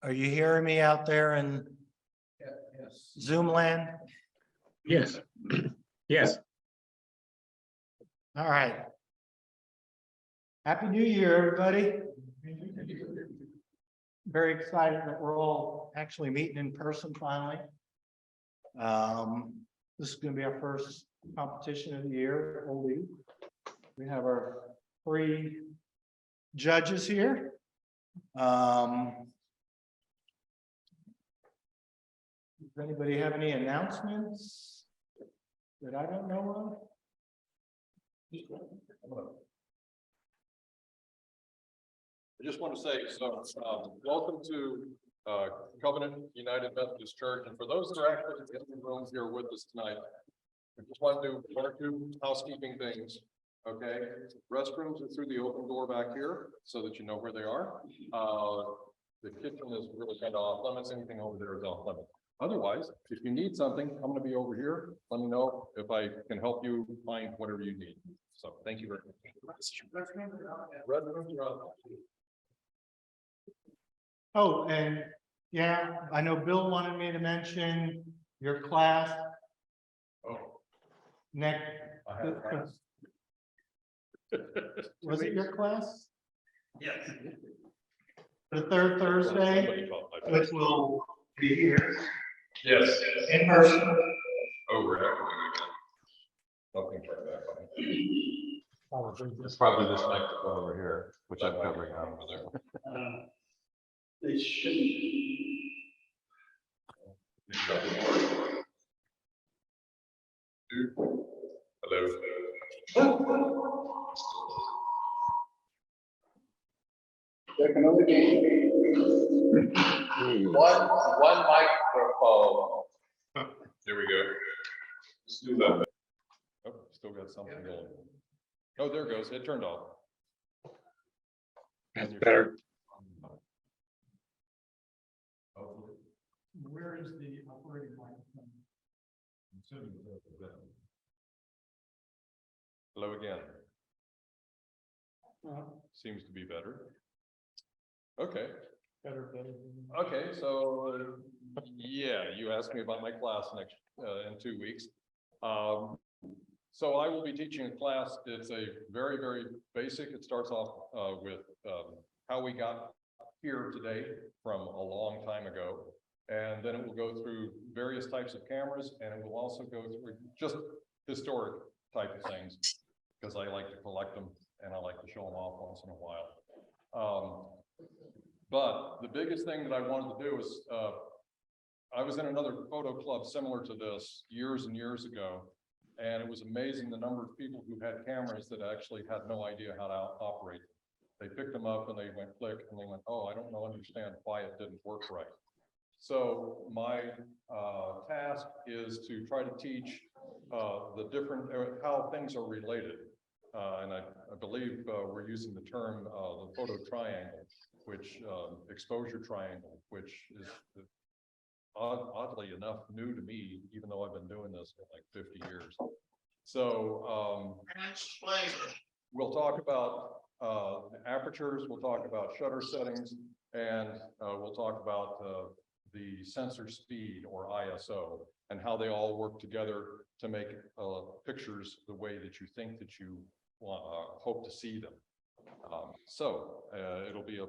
Are you hearing me out there in Zoom land? Yes. Yes. All right. Happy New Year, everybody. Very excited that we're all actually meeting in person finally. This is going to be our first competition of the year, Oldies. We have our 3 judges here. Does anybody have any announcements that I don't know of? I just want to say, so welcome to Covenant United Methodist Church. And for those that are actually in the room here with us tonight, I just want to do 1 or 2 housekeeping things. Okay, restrooms are through the open door back here so that you know where they are. The kitchen is really kind of off limits. Anything over there is off limits. Otherwise, if you need something, I'm going to be over here. Let me know if I can help you find whatever you need. So thank you very much. Restrooms are out. Oh, and yeah, I know Bill wanted me to mention your class Oh, next. I have class. Was it your class? Yes. The 3rd Thursday, Somebody called my which will be here Yes. in person. Oh, we're having something like that. It's probably this microphone over here, which I'm covering now. Over there. They shouldn't. Hello. There can only be one microphone. Here we go. Let's do that. Oh, still got something going. Oh, there it goes. It turned off. That's better. Where is the operating microphone? Hello again. Seems to be better. Okay. Better. Okay, so yeah, you asked me about my class next in 2 weeks. So I will be teaching a class. It's a very, very basic. It starts off with how we got here today from a long time ago. And then it will go through various types of cameras, and it will also go through just historic type of things, because I like to collect them and I like to show them off once in a while. But the biggest thing that I wanted to do is, I was in another photo club similar to this years and years ago, and it was amazing the number of people who had cameras that actually had no idea how to operate them. They picked them up and they went click, and they went, oh, I don't understand why it didn't work right. So my task is to try to teach the different, how things are related. And I believe we're using the term the photo triangle, which exposure triangle, which is oddly enough new to me, even though I've been doing this for like 50 years. So we'll talk about apertures, we'll talk about shutter settings, and we'll talk about the sensor speed, or ISO, and how they all work together to make pictures the way that you think that you hope to see them. So it'll be a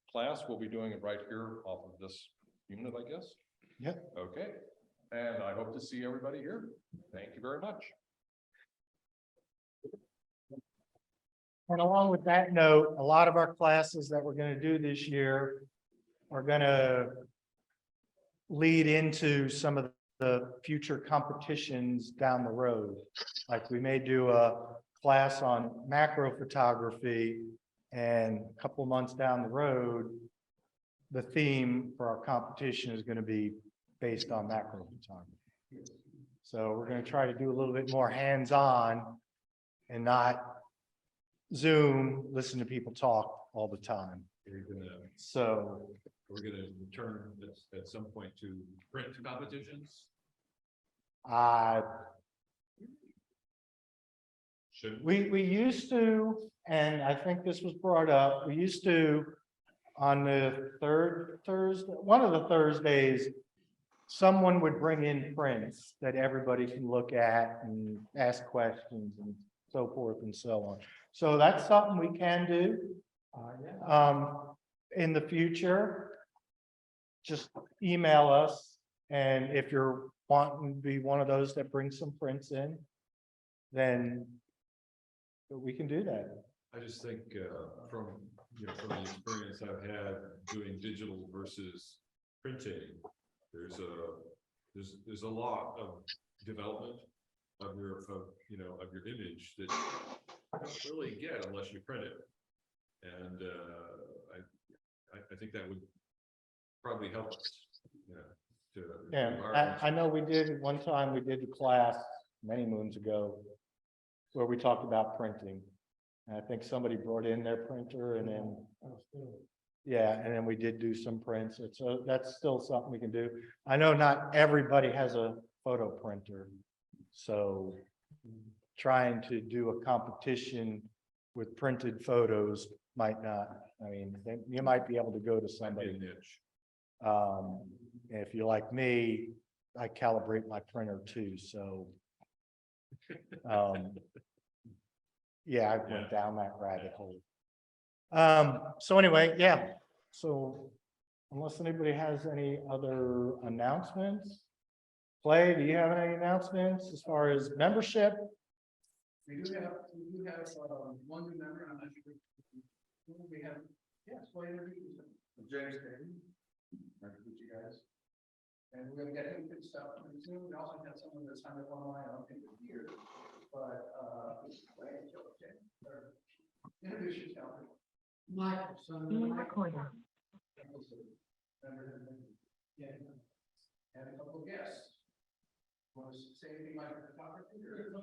class. We'll be doing it right here off of this unit, I guess. Yep. Okay. And I hope to see everybody here. Thank you very much. And along with that note, a lot of our classes that we're going to do this year are going to lead into some of the future competitions down the road. Like we may do a class on macro photography, and a couple months down the road, the theme for our competition is going to be based on macro photography. So we're going to try to do a little bit more hands-on and not Zoom, listen to people talk all the time. So We're going to return at some point to print competitions. we used to, and I think this was brought up, we used to on the third Thursday, one of the Thursdays, someone would bring in prints that everybody can look at and ask questions and so forth and so on. So that's something we can do. In the future, just email us, and if you're wanting to be one of those that brings some prints in, then we can do that. I just think, from, from the experience I've had doing digital versus printing, there's a lot of development of your, of your image that you don't really get unless you print it. And, I think that would probably help us, to. Yeah, I know we did, one time we did a class many moons ago where we talked about printing. And I think somebody brought in their printer and then, yeah, and then we did do some prints. So that's still something we can do. I know not everybody has a photo printer. So trying to do a competition with printed photos might not, I mean, you might be able to go to somebody. If you're like me, I calibrate my printer too, so. Yeah, I went down that rabbit hole. So anyway, yeah, so unless anybody has any other announcements. Clay, do you have any announcements as far as membership? We do have one new member, I'm not sure. We have, yes, James David. Nice to meet you guys. And we're gonna get him good stuff coming soon. We also have someone that's signed up online, I don't think it's here, but, introduce yourself. Michael, son. Yeah. And a couple of guests. Want to say anything like the photography or?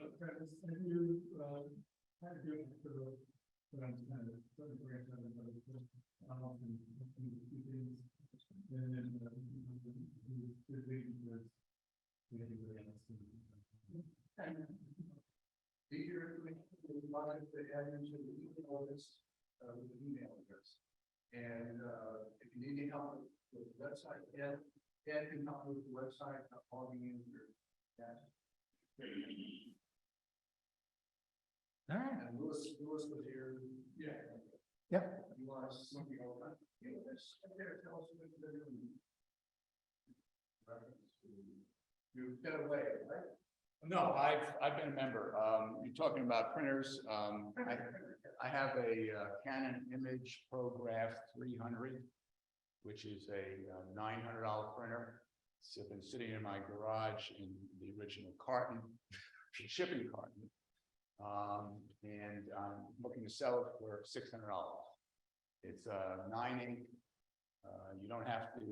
Easier information, we wanted to add into the email list with the email address. And if you need any help with the website, Ed can help with the website, logging in your that. All right. And Louis was here. Yeah. Yep. You want to something all that? Yeah, let's tell us what they're doing. You got away, right? No, I've been a member. You're talking about printers. I have a Canon Image ProGraph 300, which is a $900 printer. It's been sitting in my garage in the original carton, shipping carton. And I'm looking to sell it for $600. It's 9 ink. You don't have to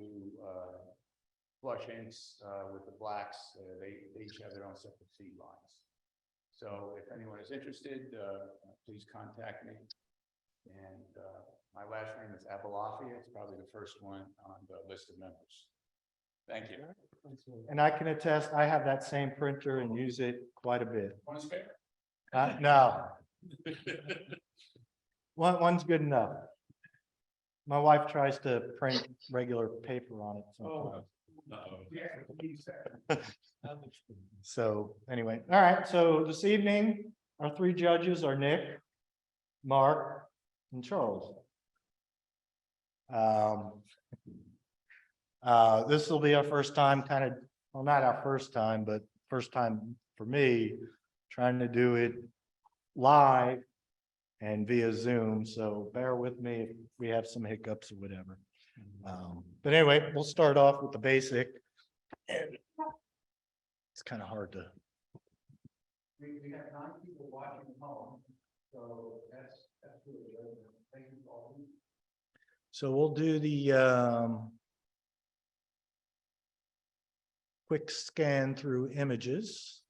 flush inks with the blacks. They each have their own separate feed lines. So if anyone is interested, please contact me. And my last name is Abalafia. It's probably the first one on the list of members. Thank you. And I can attest, I have that same printer and use it quite a bit. One spare? No. One's good enough. My wife tries to print regular paper on it sometimes. So anyway, all right, so this evening, our three judges are Nick, Mark, and Charles. This will be our first time well, not our first time, but first time for me, trying to do it live and via Zoom, so bear with me if we have some hiccups or whatever. But anyway, we'll start off with the basic. And it's kind of hard to. We have 9 people watching at home, so that's really good. Thank you all. So we'll do the quick scan through images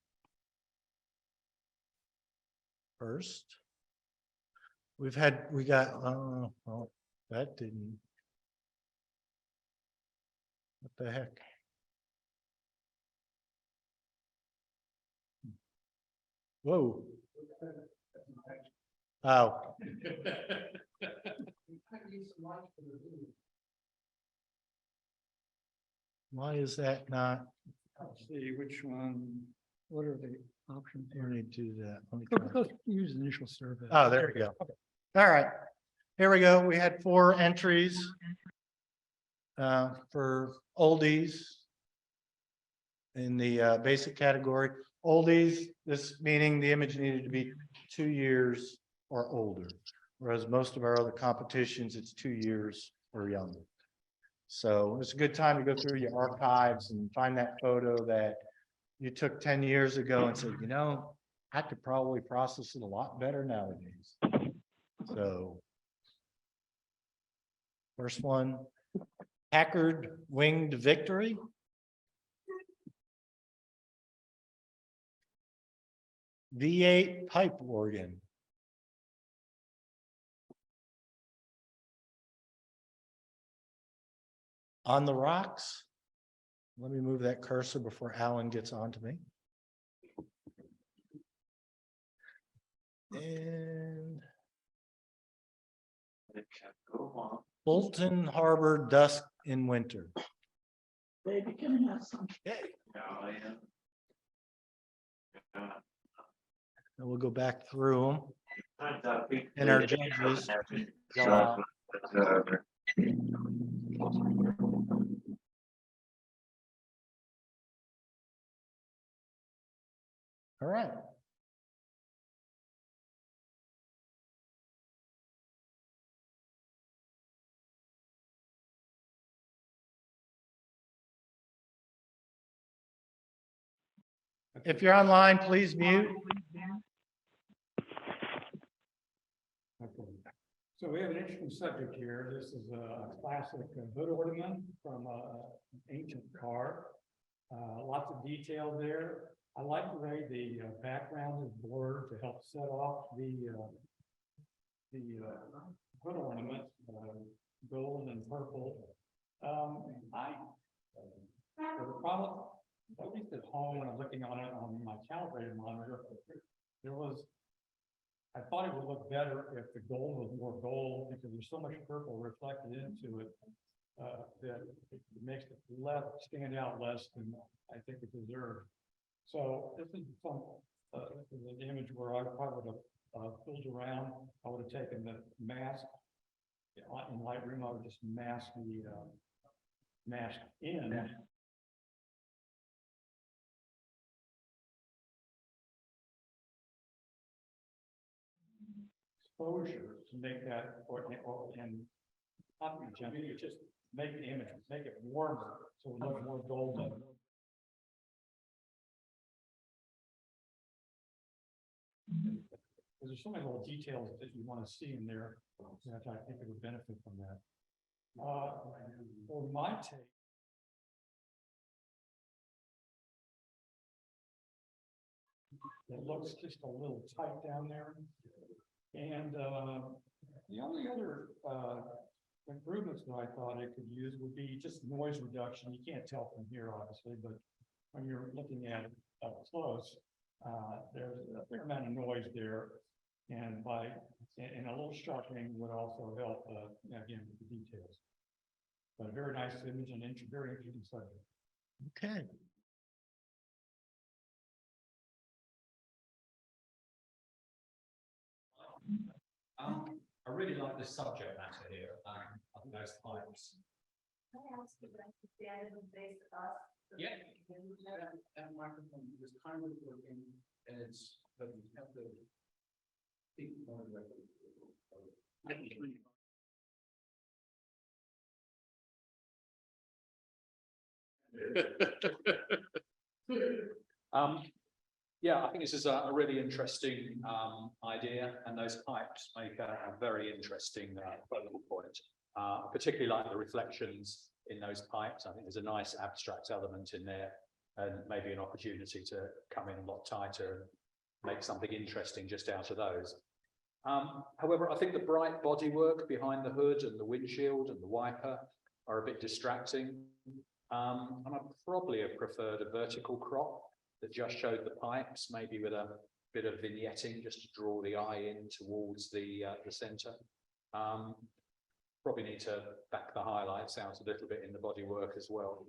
first. We got, well, that didn't. What the heck? Whoa. Oh. We might need some lights for the video. Why is that not? Let's see which one, what are the options Let here? me do that. Let me Let's try. use the initial survey. Oh, there we go. All right. Here we go. We had 4 entries for oldies in the basic category. Oldies, this meaning the image needed to be 2 years or older, whereas most of our other competitions, it's 2 years or younger. So it's a good time to go through your archives and find that photo that you took 10 years ago and say, you know, I could probably process it a lot better nowadays. So. First one, Packard Winged Victory. V8 pipe organ. On the Rocks. Let me move that cursor before Alan gets on to me. And Bolton Harbor Dusk in Winter. Baby, can I have some? Okay, Oh, yeah. and we'll go back through them. And And our judges go out. All right. If you're online, please mute. Okay. So we have an interesting subject here. This is a classic hood ornament from an ancient car. Lots of detail there. I like the way the background is blurred to help set off the hood ornament, gold and purple. The problem, at least at home, when I'm looking on it on my calibrated monitor, I thought it would look better if the gold was more gold, because there's so much purple reflected into it, that it makes it stand out less than I think it deserved. So this is an image where I probably would have filled around. I would have taken the mask in Lightroom. I would just mask the mask in. Exposure to make that, and not be jumpy, you just make the image, make it warmer, so it looks more golden. There's so many little details that you want to see in there, that I think it would benefit from that. For my take, it looks just a little tight down there. And the only other improvements that I thought it could use would be just noise reduction. You can't tell from here, obviously, but when you're looking at it up close, there's a fair amount of noise there. And and a little sharpening would also help, again, with the details. But a very nice image and very interesting subject. Okay. I really like the subject matter here. I think those pipes. Can I ask you about the standard of base us? Yeah. That microphone was kind of working, and it's, but you have to speak more directly. Yeah, I think this is a really interesting idea, and those pipes make a very interesting focal point. Particularly like the reflections in those pipes. I think there's a nice abstract element in there, and maybe an opportunity to come in a lot tighter and make something interesting just out of those. However, I think the bright bodywork behind the hood and the windshield and the wiper are a bit distracting. And I probably have preferred a vertical crop that just showed the pipes, maybe with a bit of vignetting just to draw the eye in towards the center. probably need to back the highlights out a little bit in the bodywork as well.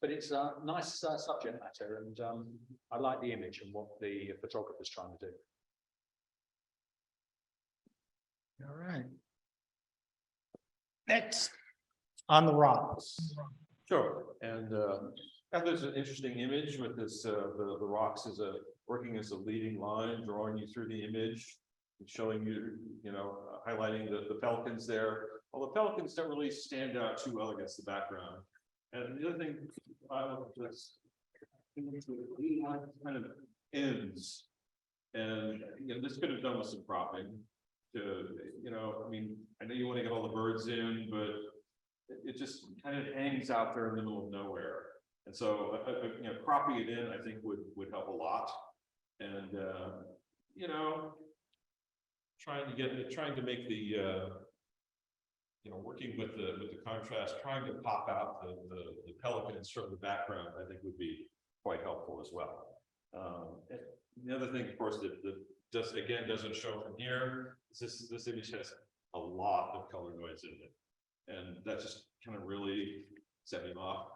But it's a nice subject matter, and I like the image and what the photographer's trying to do. All right. Next, on the rocks. Sure, and there's an interesting image with this, the rocks as working as a leading line, drawing you through the image. And showing you, highlighting the pelicans there. Well, the pelicans don't really stand out too well against the background. And the other thing I look at this, kind of ends. And, this could have done with some cropping to, I mean, I know you want to get all the birds in, but it just kind of hangs out there in the middle of nowhere. And so, cropping it in, I think would help a lot. And, trying to make the, working with the contrast, trying to pop out the pelicans from the background, I think would be quite helpful as well. And the other thing, of course, that doesn't show from here is this image has a lot of color noise in it, and that just kind of really set me off.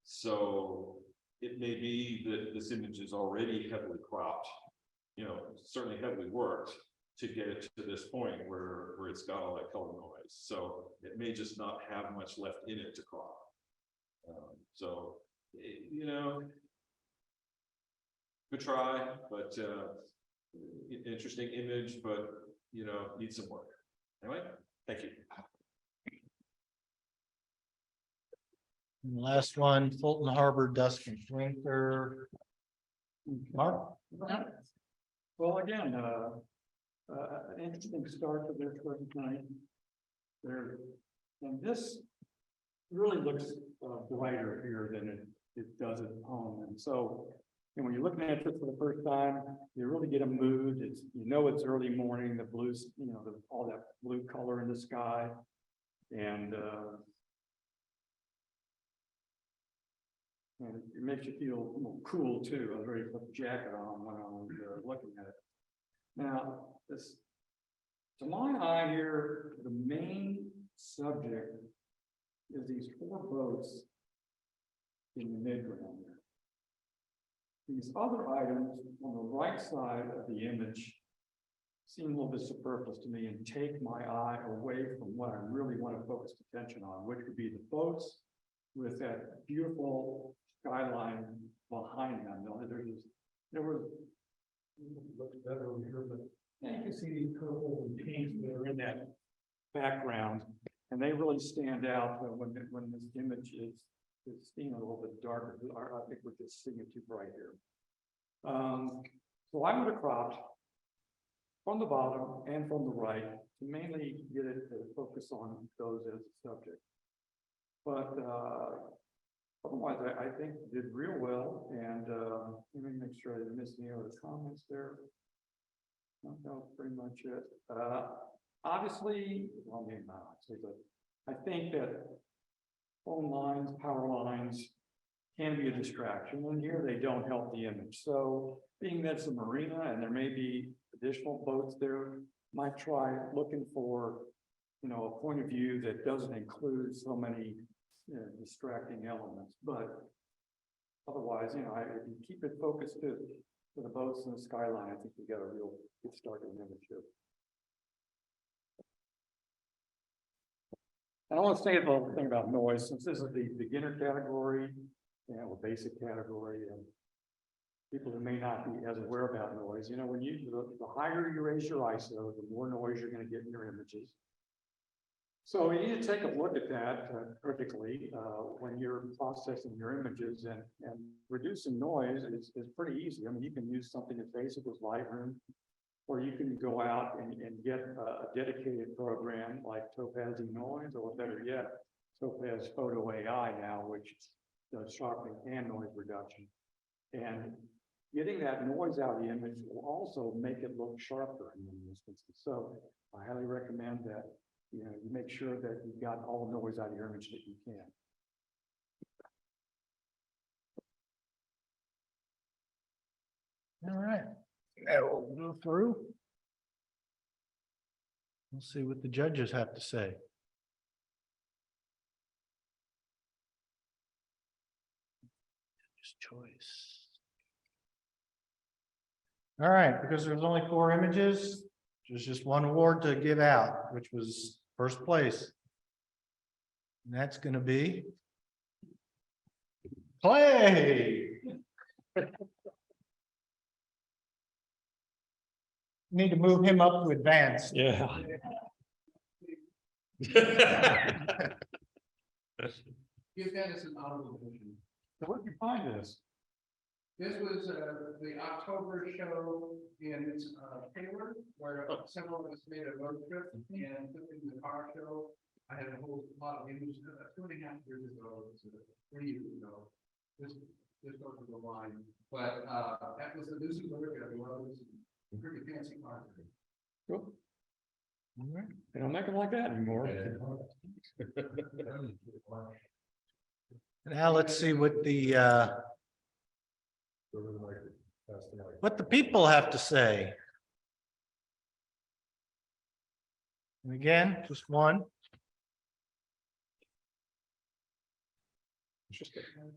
So it may be that this image is already heavily cropped, certainly heavily worked to get it to this point where it's got all that color noise. So it may just not have much left in it to crop. Good try, but interesting image, but needs some work. Anyway, thank you. And the last one, Fulton Harbor Dusk and Winter. Mark? Well, again, an interesting start to their first night. And this really looks brighter here than it does at home. And so, when you're looking at this for the first time, you really get a mood. It's it's early morning, the blues, all that blue color in the sky, and it makes you feel cool too. I was ready to put the jacket on when I was looking at it. Now, to my eye here, the main subject is these 4 boats in the midground there. These other items on the right side of the image seem a little bit superfluous to me and take my eye away from what I really want to focus attention on, which would be the boats with that beautiful skyline behind them. There was looks better over here, but you can see these purple and pinks that are in that background, and they really stand out when this image is seen a little bit darker. I think we're just seeing it too bright here. So I would have cropped from the bottom and from the right to mainly get it to focus on those as a subject. But otherwise, I think you did real well. And let me make sure I didn't miss any other comments there. That was pretty much it. Obviously, well, maybe not actually, but I think that phone lines, power lines can be a distraction, and here they don't help the image. So being that it's a marina and there may be additional boats there, might try looking for, a point of view that doesn't include so many distracting elements. But otherwise, if you keep it focused to the boats and the skyline, I think you got a real good start in the image here. And I want to say a little thing about noise, since this is the beginner category, or basic category, and people who may not be as aware about noise, when the higher you raise your ISO, the more noise you're going to get in your images. So you need to take a look at that critically when you're processing your images, and reducing noise is pretty easy. I mean, you can use something as basic as Lightroom, or you can go out and get a dedicated program like Topaz Noise, or better yet, Topaz Photo AI now, which does sharpening and noise reduction. And getting that noise out of the image will also make it look sharper in many instances. So I highly recommend that you make sure that you've got all the noise out of your image that you can. All right. Now we'll go through. We'll see what the judges have to say. Just choice. All right, because there's only 4 images, there's just one award to give out, which was first place. And that's gonna be Clay. Need to move him up to advance. Yeah. Give Dennis an honorable mention. So where'd you find this? This was, the October show in, Taylor, where several of us made a road trip and took in the car show. I had a whole lot of images, 2.5 years ago, 3 years ago. This goes to the line, but, that was the news of the pretty fancy car. Cool. All right. They don't make them like that anymore. Now let's see what the people have to say. And again, just one.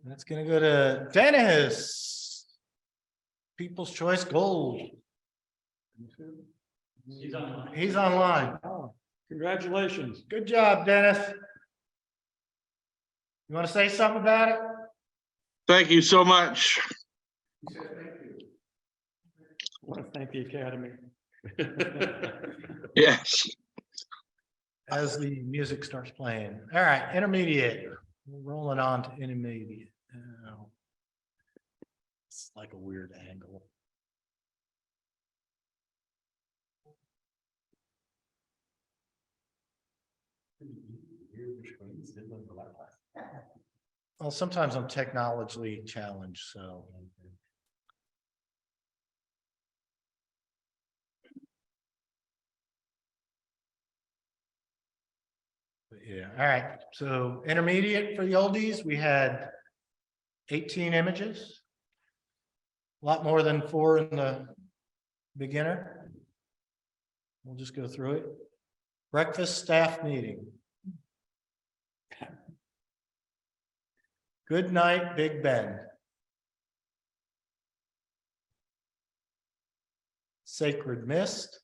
That's gonna go to Dennis. People's Choice Gold. He's online. Oh, congratulations. Good job, Dennis. You want to say something about it? Thank you so much. He said, thank you. I want to thank the Academy. Yes. As the music starts playing. All right, intermediate. We're rolling on to intermediate. now. It's like a weird angle. Well, sometimes I'm technologically challenged, so. But yeah, all right. So intermediate for the oldies, we had 18 images. A lot more than 4 in the beginner. We'll just go through it. Breakfast staff meeting. Good night, Big Ben. Sacred Mist.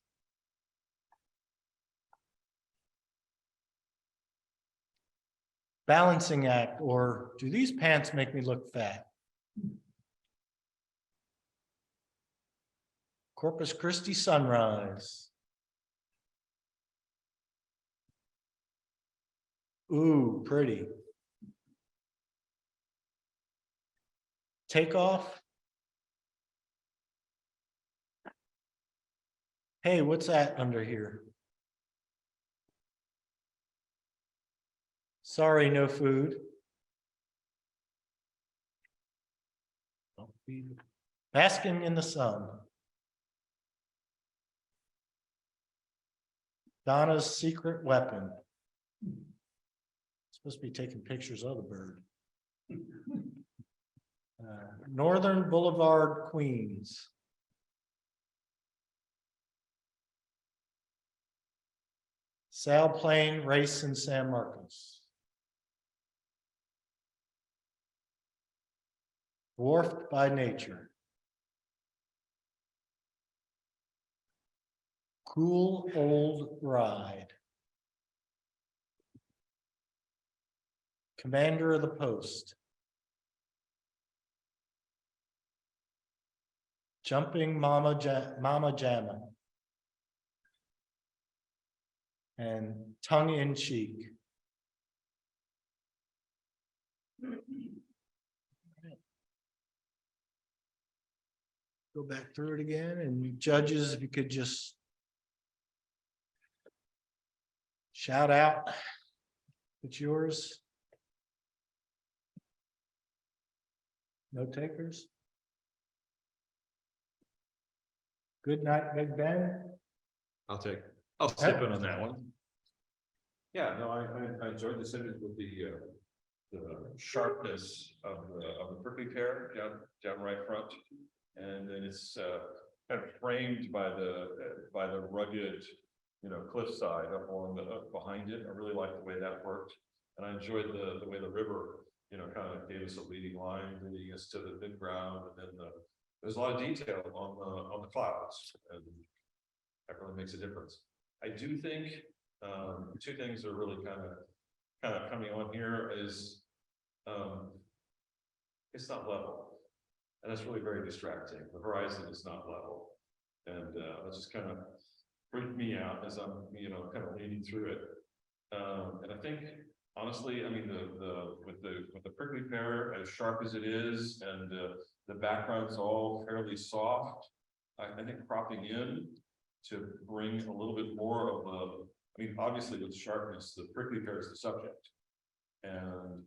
Balancing act, or do these pants make me look fat? Corpus Christi sunrise. Ooh, pretty. Takeoff. Hey, what's that under here? Sorry, no food. Don't feed. Basking in the sun. Donna's secret weapon. Supposed to be taking pictures of the bird. Northern Boulevard, Queens. Sail plane race in San Marcos. Dwarfed by nature. Cool old ride. Commander of the post. Jumping Mama Jamma. And tongue in cheek. Go back through it again, and you judges, if you could just shout out. It's yours. No takers. Good night, Big Ben. I'll step in on that one. Yeah, no, I enjoyed this image with the sharpness of the prickly pear down right front. And then it's kind of framed by the rugged cliffside up along the, up behind it. I really liked the way that worked. And I enjoyed the way the river, kind of gave us a leading line, leading us to the mid-ground, and then there's a lot of detail on the clouds, and that really makes a difference. I do think, two things are really kind of coming on here is, it's not level. And that's really very distracting. The horizon is not level. And it just kind of freaked me out as I'm, kind of leading through it. And I think, honestly, I mean, with the prickly pear, as sharp as it is, and the background's all fairly soft, I think cropping in to bring a little bit more of the, I mean, obviously with sharpness, the prickly pear is the subject. And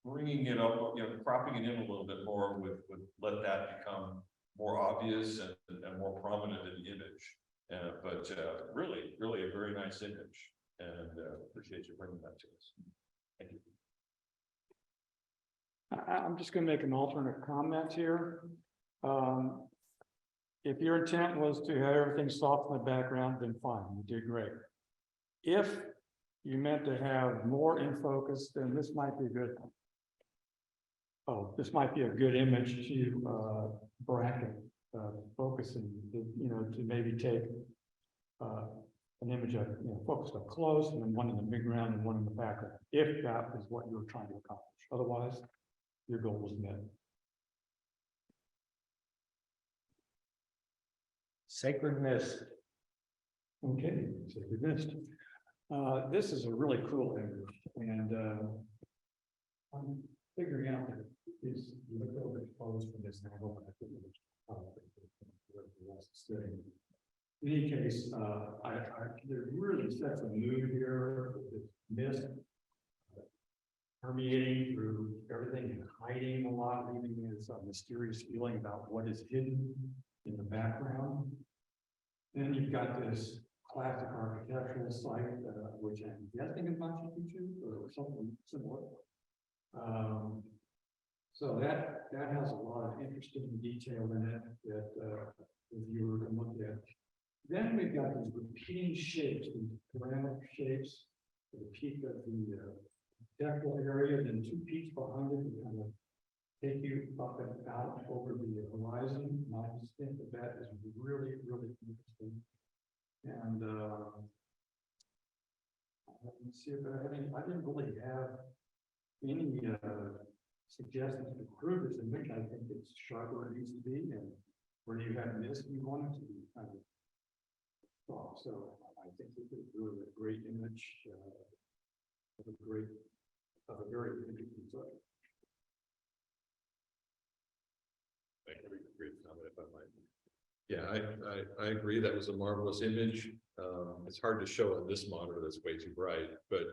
bringing it up, cropping it in a little bit more would let that become more obvious and more prominent in the image. But really a very nice image, and appreciate you bringing that to us. Thank you. I'm just gonna make an alternate comment here. If your intent was to have everything soft in the background, then fine, you did great. If you meant to have more in focus, then this might be good. This might be a good image to bracket focusing, to maybe take an image of, focused up close, and then one in the midground and one in the background, if that is what you were trying to accomplish. Otherwise, your goal was met. Sacred mist. Okay, sacred mist. This is a really cool image, and I'm figuring out that is a little bit close for this angle, but I think it's in any case, it really sets a mood here. This mist permeating through everything and hiding a lot, leaving this mysterious feeling about what is hidden in the background. Then you've got this classic architectural site, which I'm guessing is Machu Picchu or something similar. So that has a lot of interesting detail in it that the viewer can look at. Then we've got these repeating shapes, these pyramidal shapes, at the peak of the dectal area, then two peaks behind it to kind of take you up and out over the horizon. And I just think that is really, really interesting. And let's see if I didn't really have any suggestions to improve this image. I think it's sharper where it needs to be, and where you have missed, you want it to be kind of soft. So I think this is really a great image of a very interesting subject. Thank you. Great comment, if I might. Yeah, I agree. That was a marvelous image. It's hard to show on this monitor that's way too bright, but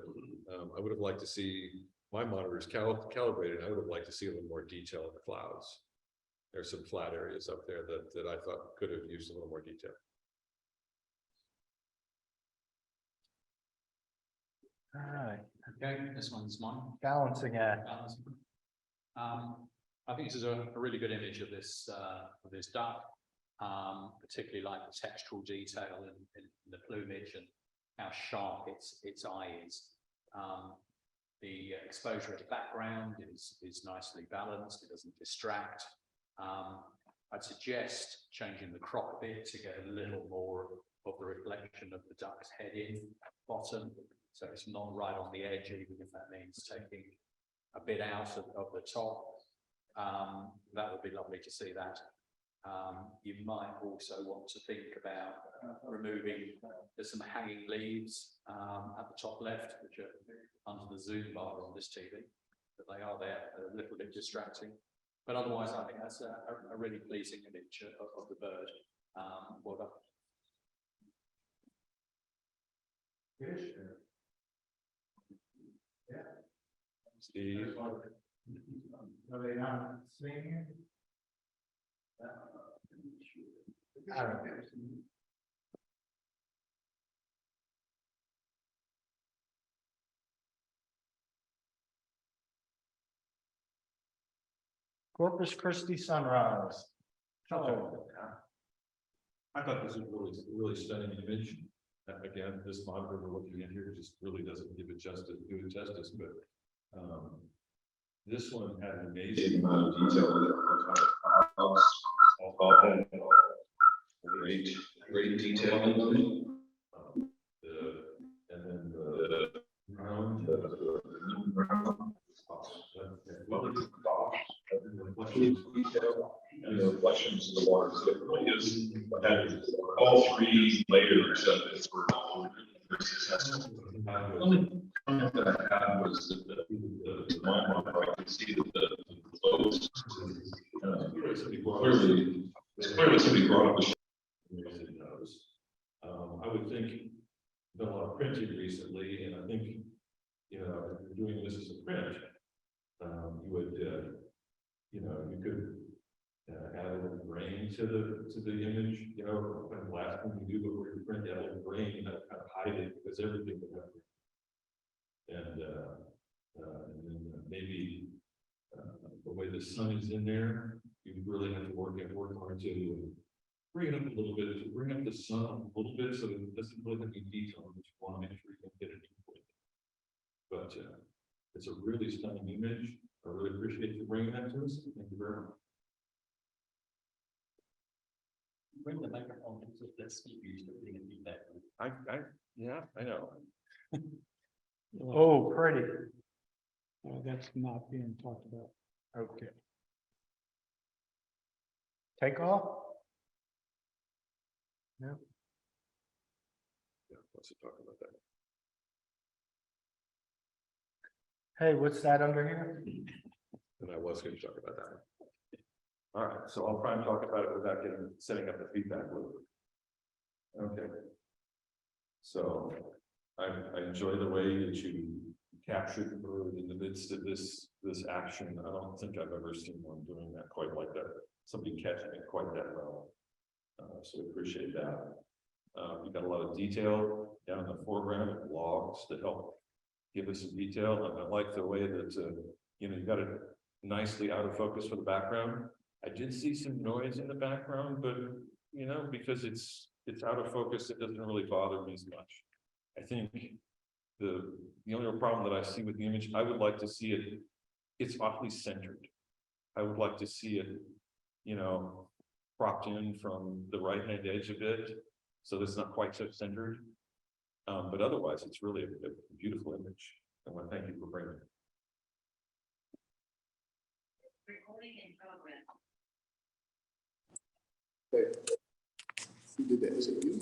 I would have liked to see my monitors calibrated. I would have liked to see a little more detail in the clouds. There's some flat areas up there that I thought could have used a little more detail. All right, Okay, this one's mine. balancing act. I think this is a really good image of this duck, particularly like the textural detail in the plumage and how sharp its eye is. The exposure of the background is nicely balanced. It doesn't distract. I'd suggest changing the crop a bit to get a little more of the reflection of the duck's head in bottom, so it's not right on the edge, even if that means taking a bit out of the top. That would be lovely to see that. You might also want to think about removing, there's some hanging leaves at the top left, which are under the zoom bar on this TV, but they are there, a little bit distracting. But otherwise, I think that's a really pleasing image of the bird. Well done. Steve. Are they not singing? I don't know. Corpus Christi sunrise. Hello. I thought this was really stunning image. again, this monitor we're looking at here just really doesn't give it justice, do it justice, but, this one had an amazing amount of detail. Great detail. And then the ground, the reflections of the water. So it really is, had all three layers of this were very successful. Only comment that I had was that the monitor, I could see that the flows clearly somebody brought up the I would think done a lot of printing recently, and I think, you know, if you're doing this as a print, you would, you know, you could add a little grain to the image, you know, when the last thing you do before you print, add a little grain and kind of hide it because everything would have. And then maybe the way the sun is in there, you really have to work hard to bring it up a little bit, to bring up the sun a little bit so that it doesn't really have any detail, but you want to make sure you can get it equal. But it's a really stunning image. I really appreciate you bringing that to us. Thank you very much. Bring the microphone to the speaker, you should bring it feedback. Yeah, I know. Oh, pretty. That's not being talked about. Okay. Take off? No. Yeah, let's talk about that. Hey, what's that under here? And I was going to talk about that. All right, so I'll try and talk about it without setting up the feedback loop. Okay. So I enjoy the way that you captured the bird in the midst of this action. I don't think I've ever seen one doing that quite like that. Somebody catching it quite that well. So appreciate that. We've got a lot of detail down in the foreground and logs to help give us some detail. And I like the way that you know, you got it nicely out of focus for the background. I did see some noise in the background, but you know, because it's out of focus, it doesn't really bother me as much. I think the only real problem that I see with the image, I would like to see it, it's awfully centered. I would like to see it, you know, propped in from the right hand edge a bit, so it's not quite so centered. But otherwise, it's really a beautiful image. I want to thank you for bringing it. Recording in progress. Who did that? Was it you?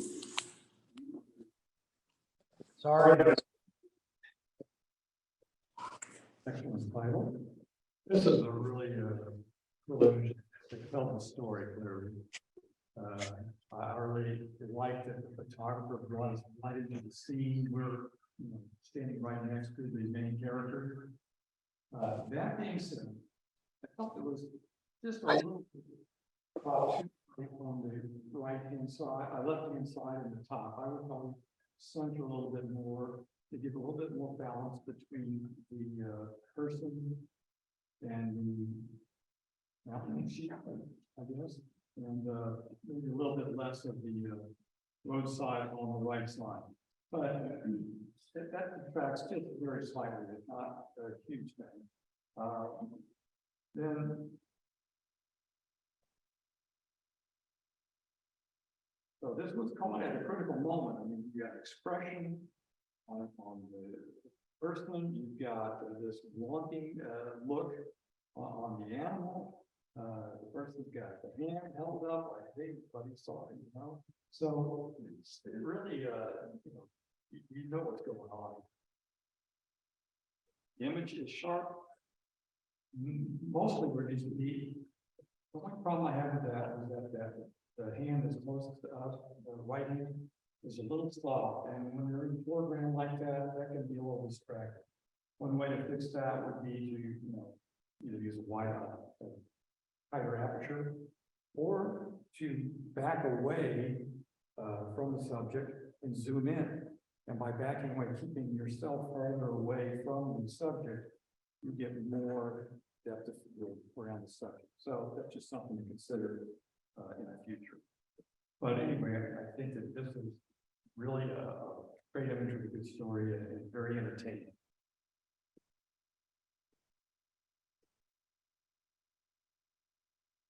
Sorry. Excellent title. This is a really, really tell the story clearly. I really liked that the photographer brought us right into the scene. We're, you know, standing right next to the main character. That being said, I felt it was just a little on the right hand side, left hand side and the top. I would probably center a little bit more to give a little bit more balance between the person and the mountain sheep, I guess, and maybe a little bit less of the roadside on the right side. But that tracks just very slightly, it's not a huge thing. Then so this was coming at a critical moment. I mean, you got expression on the person, you've got this wanting look on the animal. The person's got the hand held up like, hey, buddy, sorry, you know. So it's really, you know, you know what's going on. The image is sharp, mostly where it needs to be. The only problem I have with that is that the hand is closest to us, the right hand is a little soft, and when you're in the foreground like that, that can be a little distracting. One way to fix that would be to, you know, either use a wide tighter aperture, or to back away from the subject and zoom in. And by backing away, keeping yourself farther away from the subject, you get more depth of field around the subject. So that's just something to consider in the future. But anyway, I think that this is really a great imagery, good story, and very entertaining.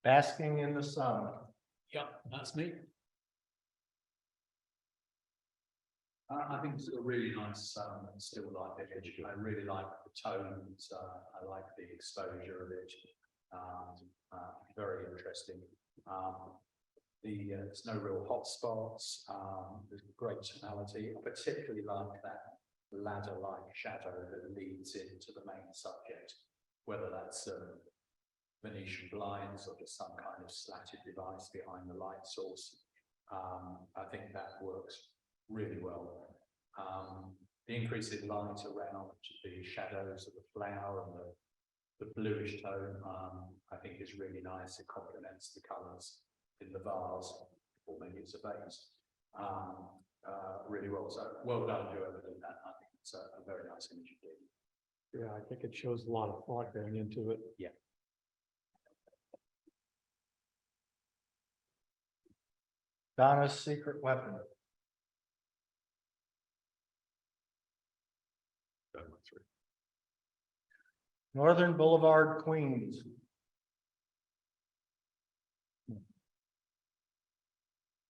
Basking in the sun. Yeah, that's me. I think it's a really nice, still life image. I really like the tones. I like the exposure of it. Very interesting. There's no real hot spots. There's great tonality. I particularly like that ladder-like shadow that leads into the main subject, whether that's Venetian blinds or just some kind of slatted device behind the light source. I think that works really well. The increase in light around the shadows of the flower and the bluish tone, I think is really nice. It complements the colours in the vase, or maybe it's a vase, really well. So well done, whoever did that. I think it's a very nice image indeed. Yeah, I think it shows a lot of thought going into it. Yeah. Donna's secret weapon. Northern Boulevard, Queens.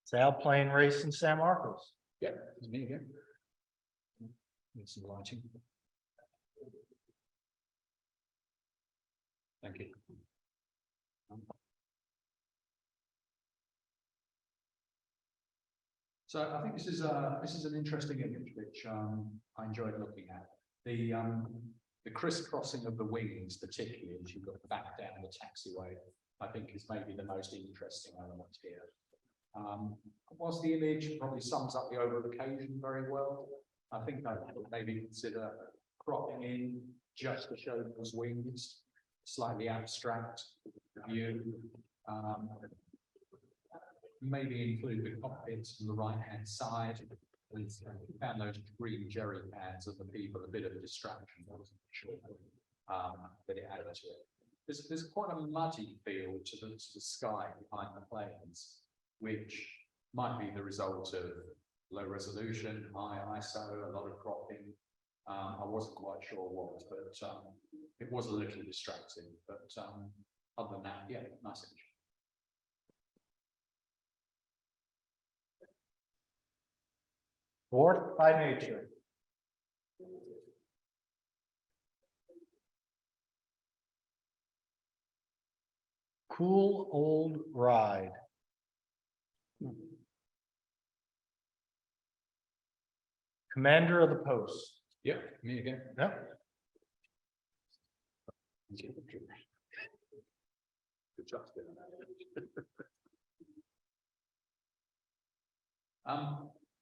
Sal plane race in San Marcos. Yeah, it's me again. Need some lighting. Thank you. So I think this is an interesting image which I enjoyed looking at. The crisscrossing of the wings, particularly as you look back down the taxiway, I think is maybe the most interesting element here. Whilst the image probably sums up the overall occasion very well, I think I would maybe consider cropping in just to show those wings, slightly abstract view. Maybe include the cockpits on the right-hand side. We found those green jerry cans of the people a bit of a distraction. I wasn't sure that it added to it. There's quite a muddy feel to the sky behind the planes, which might be the result of low resolution, high ISO, a lot of cropping. I wasn't quite sure what, but it was a little distracting. But other than that, yeah, nice image. Fourth by nature. Cool old ride. Commander of the post. Yeah, me again. Yep. Good job.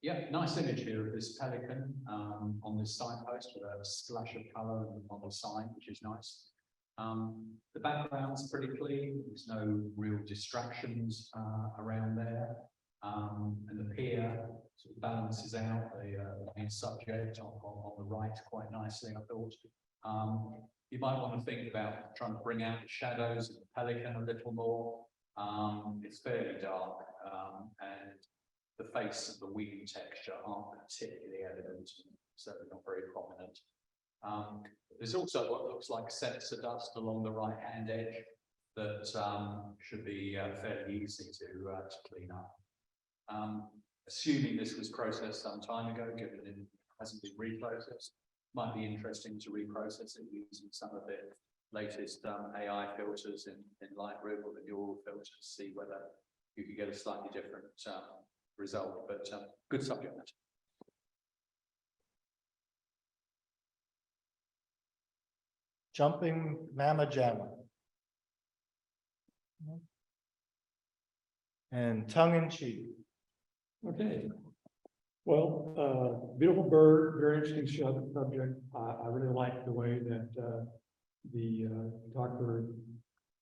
Yeah, nice image here of this pelican on this signpost with a splash of colour on the sign, which is nice. The background's pretty clean. There's no real distractions around there, and the pier sort of balances out the main subject on the right quite nicely, I thought. You might want to think about trying to bring out the shadows of the pelican a little more. It's fairly dark, and the face and the wing texture aren't particularly evident, certainly not very prominent. There's also what looks like sensor dust along the right-hand edge that should be fairly easy to clean up. Assuming this was processed some time ago, given it hasn't been reprocessed, might be interesting to reprocess it using some of the latest AI filters in Lightroom or the neural filters to see whether you could get a slightly different result, but good subject matter. Jumping Mama Jamma. And tongue in cheek. Okay. Well, beautiful bird, very interesting subject. I really like the way that the doctor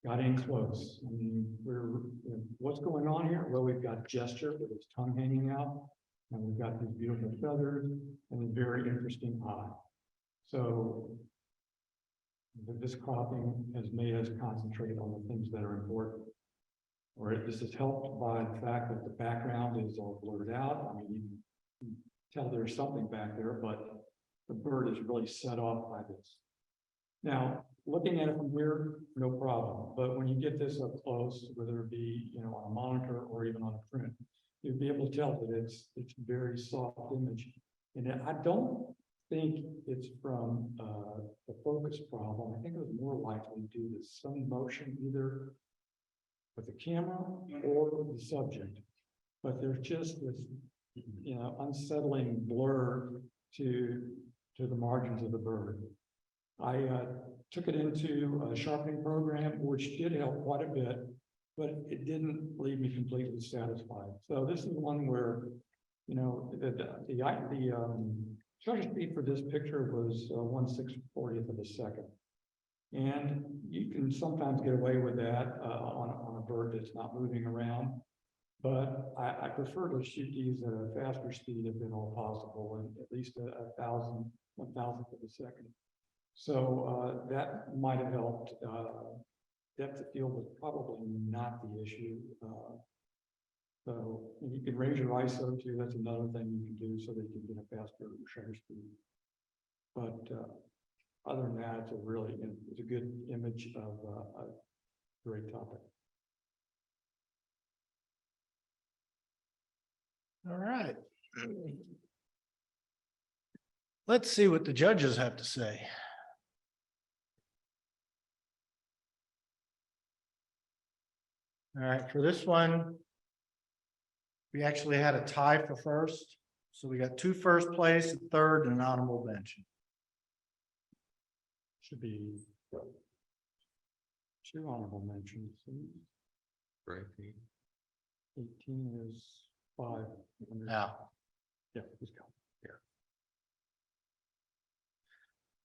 got in close. I mean, what's going on here? Well, we've got gesture with his tongue hanging out, and we've got these beautiful feathers and a very interesting eye. So this cropping has made us concentrate on the things that are important. Or this is helped by the fact that the background is all blurred out. I mean, tell there's something back there, but the bird is really set off by this. Now, looking at it from here, no problem, but when you get this up close, whether it be, you know, on a monitor or even on a print, you'll be able to tell that it's very soft image. And I don't think it's from the focus problem. I think it was more likely due to some motion either with the camera or the subject. But there's just this, you know, unsettling blur to the margins of the bird. I took it into a sharpening program, which did help quite a bit, but it didn't leave me completely satisfied. So this is one where, you know, the shutter speed for this picture was 1/640th of a second. And you can sometimes get away with that on a bird that's not moving around. But I prefer to shoot these at a faster speed if at all possible, and at least a 1,000th of a second. So that might have helped. Depth of field was probably not the issue. So you can raise your ISO too. That's another thing you can do so that you can get a faster shutter speed. But other than that, it's a good image of a great topic. All right. Let's see what the judges have to say. All right, for this one, we actually had a tie for first. So we got 2 first place, a third, and an honorable mention. Should be 2 honorable mentions. Right. 18 is 5. Yeah. Yeah, let's go.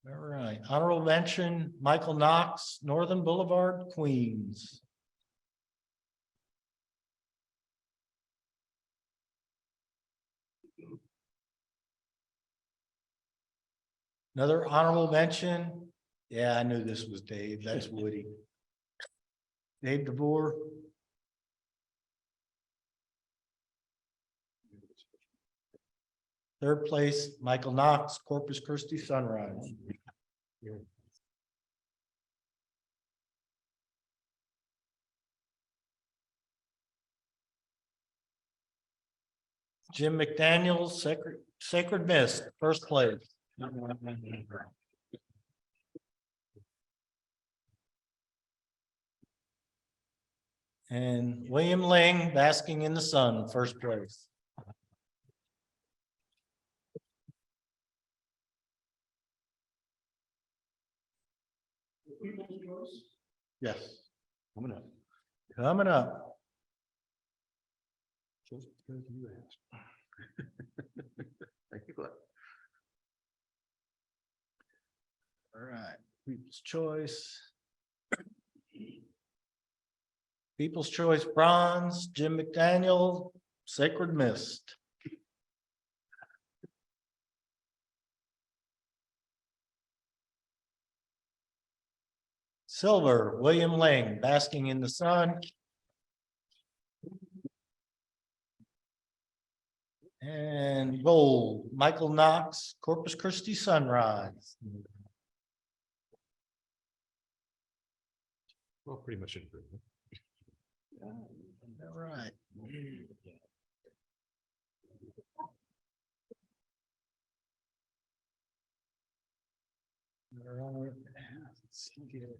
All right, honorable mention, Michael Knox, Northern Boulevard, Queens. Another honorable mention. Yeah, I knew this was Dave. That's Woody. Dave DeVore. Third place, Michael Knox, Corpus Christi Sunrise. Jim McDaniels, Sacred Mist, first place. And William Ling, Basking in the Sun, first place. Yes. Coming up. Coming up. Just because you asked. Thank you, Glenn. All right, People's Choice. People's Choice Bronze, Jim McDaniel, Sacred Mist. Silver, William Lang, Basking in the Sun. And gold, Michael Knox, Corpus Christi Sunrise. Well, pretty much improvement. All right. Let's get it.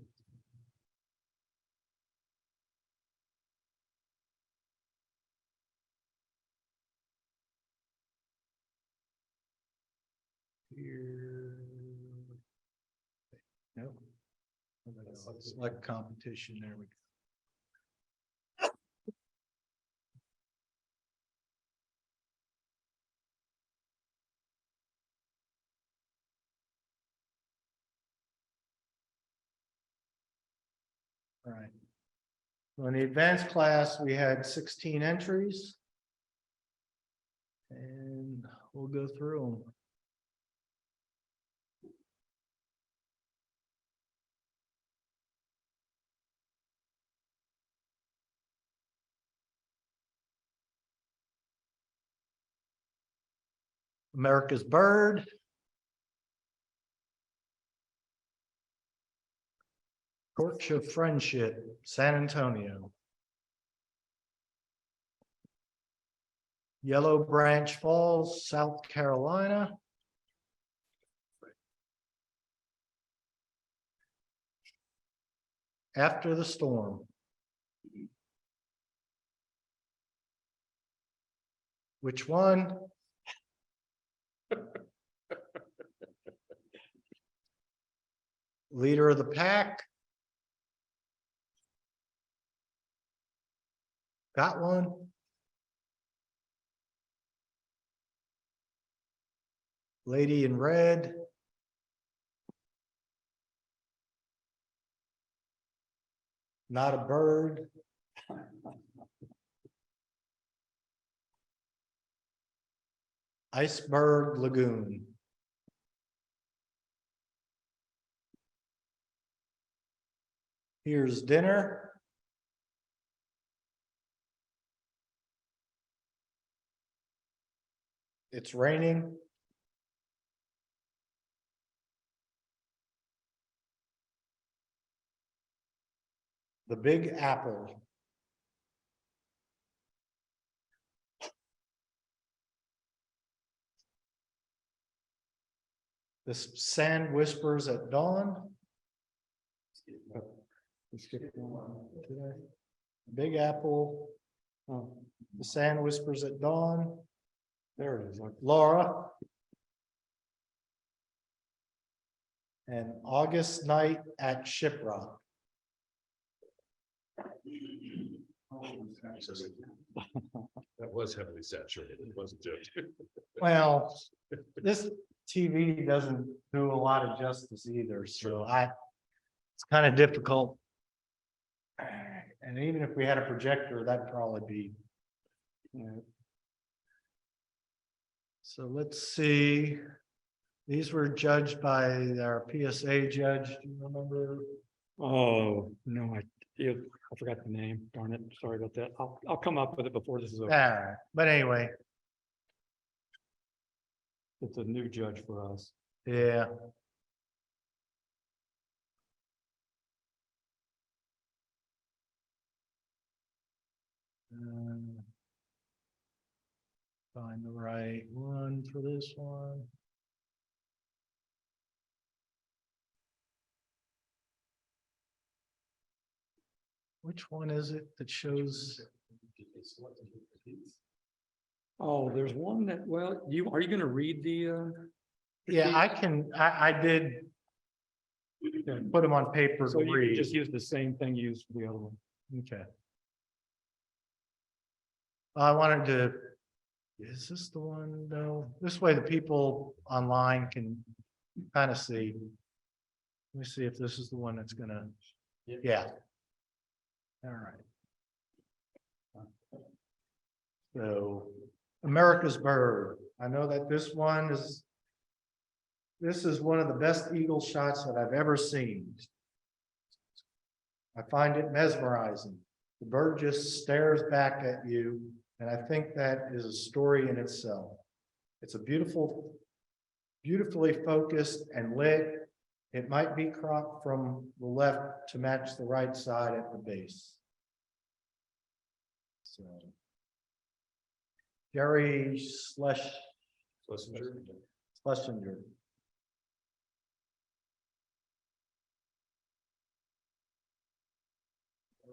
Here. Nope. Select competition, there we go. All right. So in the advanced class, we had 16 entries. And we'll go through them. America's Bird. Torch of Friendship, San Antonio. Yellow Branch Falls, South Carolina. After the Storm. Which one? Leader of the Pack. Got one? Lady in Red. Not a bird. Iceberg Lagoon. Here's dinner. It's raining. The Big Apple. The Sand Whispers at Dawn. Big Apple. The Sand Whispers at Dawn. There it is. Laura. And August Night at Shiprock. That was heavily saturated, wasn't it? Well, this TV doesn't do a lot of justice either, so it's kind of difficult. And even if we had a projector, that'd probably be. So let's see. These were judged by our PSA judge. Do you remember? Oh, no, I forgot the name. Darn it. Sorry about that. I'll come up with it before this is over. Yeah, but anyway, It's a new judge for us. yeah. Find the right one for this one. Which one is it that shows? Oh, there's one that, well, are you gonna read the, Yeah, I did put them on paper to so you can read. just use the same thing used for the other one. Okay. I wanted to, is this the one? No, this way the people online can kind of see. Let me see if this is the one that's gonna, yeah. All right. So, America's Bird. I know that this is one of the best eagle shots that I've ever seen. I find it mesmerizing. The bird just stares back at you, and I think that is a story in itself. It's a beautifully focused and lit. It might be cropped from the left to match the right side at the base. So. Gary Schlesinger.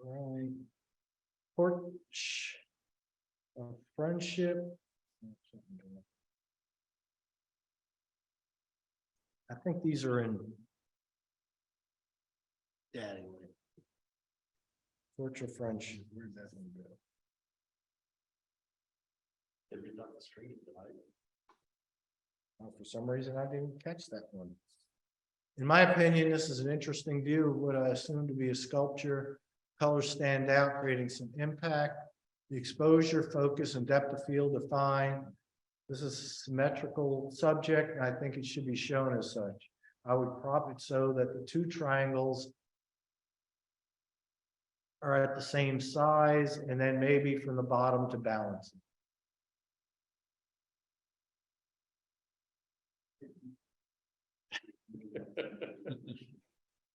All right. Torch of Friendship. I think these are in. Yeah, anyway. Torch of Friendship, where'd that one go? Oh, for some reason, I didn't catch that one. In my opinion, this is an interesting view of what I assume to be a sculpture. Colors stand out, creating some impact. The exposure, focus, and depth of field define. This is a symmetrical subject, and I think it should be shown as such. I would prop it so that the two triangles are at the same size, and then maybe from the bottom to balance it.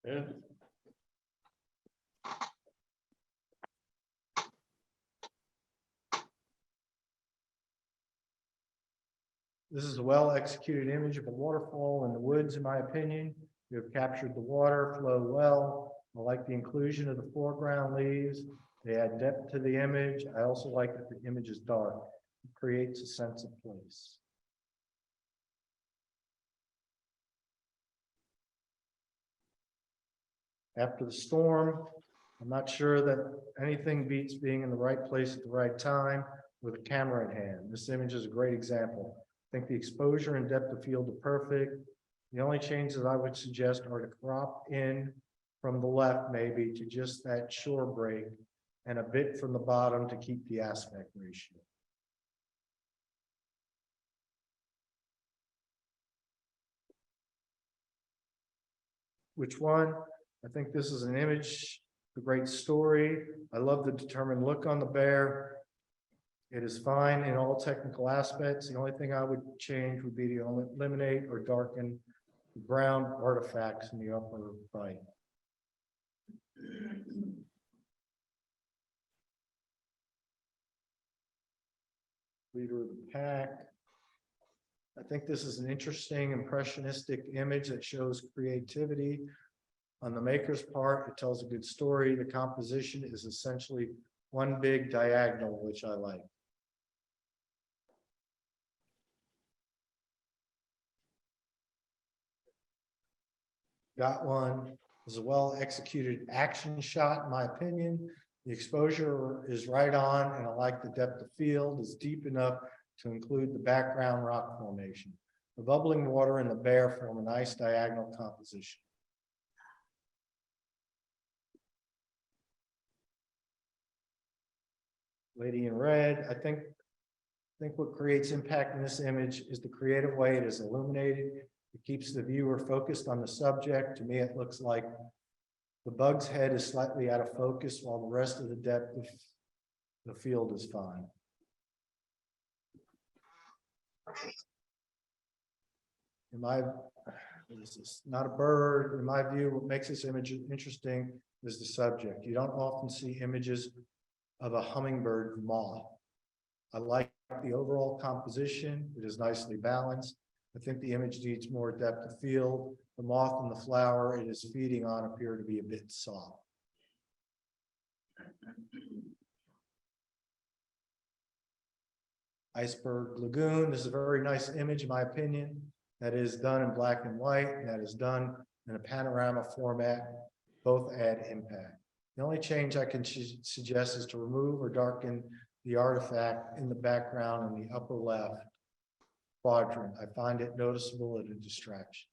Yeah. This is a well-executed image of a waterfall in the woods, in my opinion. You have captured the water flow well. I like the inclusion of the foreground leaves. They add depth to the image. I also like that the image is dark. It creates a sense of place. After the storm, I'm not sure that anything beats being in the right place at the right time with a camera in hand. This image is a great example. I think the exposure and depth of field are perfect. The only changes I would suggest are to crop in from the left maybe to just that shore break and a bit from the bottom to keep the aspect ratio. Which one? I think this is an image, a great story. I love the determined look on the bear. It is fine in all technical aspects. The only thing I would change would be to eliminate or darken the brown artifacts in the upper right. Leader of the pack. I think this is an interesting impressionistic image that shows creativity on the maker's part. It tells a good story. The composition is essentially one big diagonal, which I like. Got one. This is a well-executed action shot, in my opinion. The exposure is right on, and I like the depth of field. It's deep enough to include the background rock formation. The bubbling water and the bear form a nice diagonal composition. Lady in red, I think what creates impact in this image is the creative way it is illuminated. It keeps the viewer focused on the subject. To me, it looks like the bug's head is slightly out of focus while the rest of the depth of the field is fine. This is not a bird. In my view, what makes this image interesting is the subject. You don't often see images of a hummingbird moth. I like the overall composition. It is nicely balanced. I think the image needs more depth of field. The moth and the flower it is feeding on appear to be a bit soft. Iceberg Lagoon. This is a very nice image, in my opinion, that is done in black and white, and that is done in a panorama format. Both add impact. The only change I can suggest is to remove or darken the artifact in the background in the upper left quadrant. I find it noticeable and a distraction.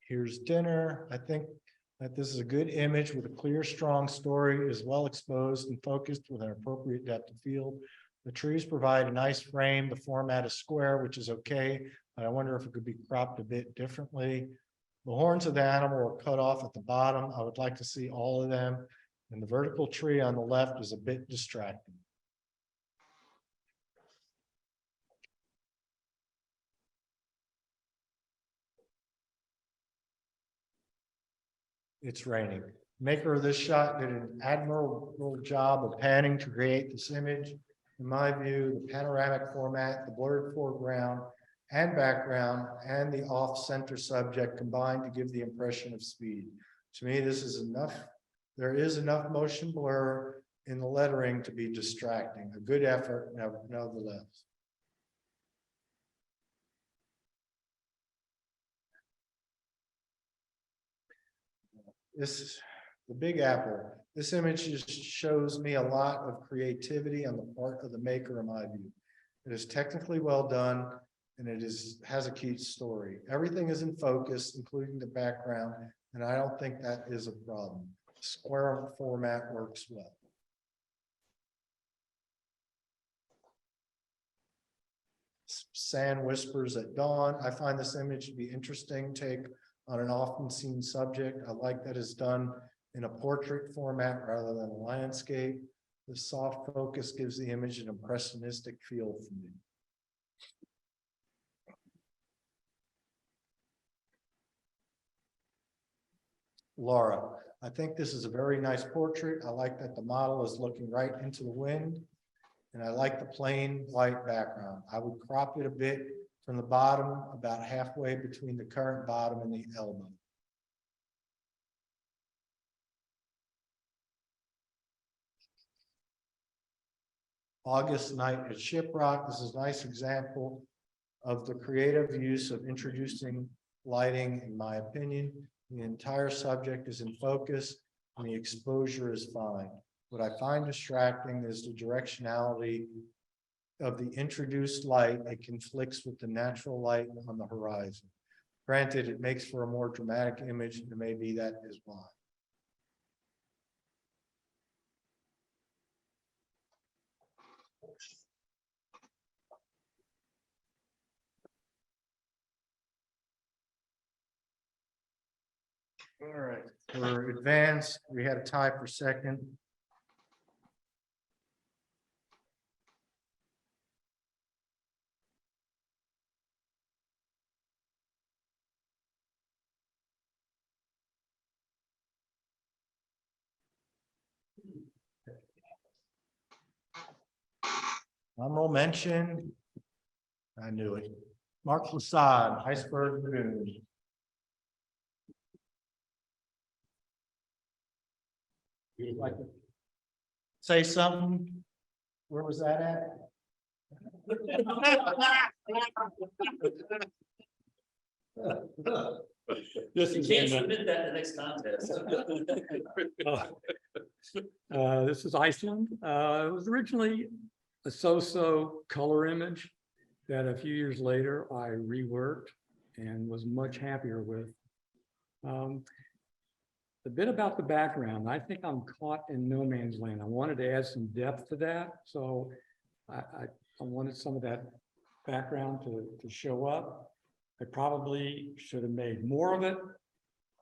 Here's dinner. I think that this is a good image with a clear, strong story, is well exposed and focused with an appropriate depth of field. The trees provide a nice frame. The format is square, which is okay, but I wonder if it could be cropped a bit differently. The horns of the animal are cut off at the bottom. I would like to see all of them. And the vertical tree on the left is a bit distracting. It's raining. Maker of this shot did an admirable job of panning to create this image. In my view, the panoramic format, the blurred foreground and background, and the off-center subject combined to give the impression of speed. To me, this is enough. There is enough motion blur in the lettering to be distracting. A good effort, nevertheless. This is the Big Apple. This image just shows me a lot of creativity on the part of the maker, in my view. It is technically well done, and it has a cute story. Everything is in focus, including the background, and I don't think that is a problem. Square format works well. Sand whispers at dawn. I find this image to be interesting take on an often seen subject. I like that it's done in a portrait format rather than a landscape. The soft focus gives the image an impressionistic feel for me. Laura, I think this is a very nice portrait. I like that the model is looking right into the wind. And I like the plain white background. I would crop it a bit from the bottom, about halfway between the current bottom and the elbow. August night at Shiprock. This is a nice example of the creative use of introducing lighting, in my opinion. The entire subject is in focus and the exposure is fine. What I find distracting is the directionality of the introduced light. It conflicts with the natural light on the horizon. Granted, it makes for a more dramatic image, and maybe that is why. All right, for advanced, we had a tie for second. Honorable mention. I knew it. Mark Laussade, Iceberg Lagoon. Like to say something? Where was that at? This You is can't in submit that in the next contest. this is Iceland. It was originally a so-so color image that a few years later I reworked and was much happier with. The bit about the background, I think I'm caught in no man's land. I wanted to add some depth to that, so I wanted some of that background to show up. I probably should have made more of it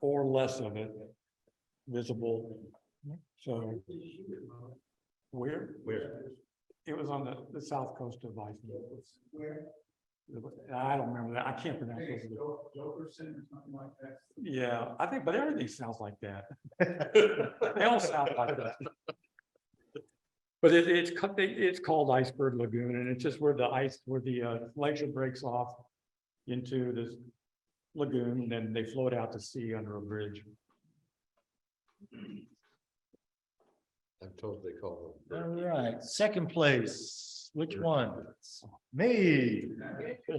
or less of it visible. So where? It was on the south coast of Iceland. Where? I don't remember that. I can't pronounce it. Jokerson or something like that. Yeah, I think, but everything sounds like that. They all sound like that. But it's called Iceberg Lagoon, and it's just where the glacier breaks off into this lagoon, and then they float out to sea under a bridge. I'm told they call them. All right, second place. Which one? Me.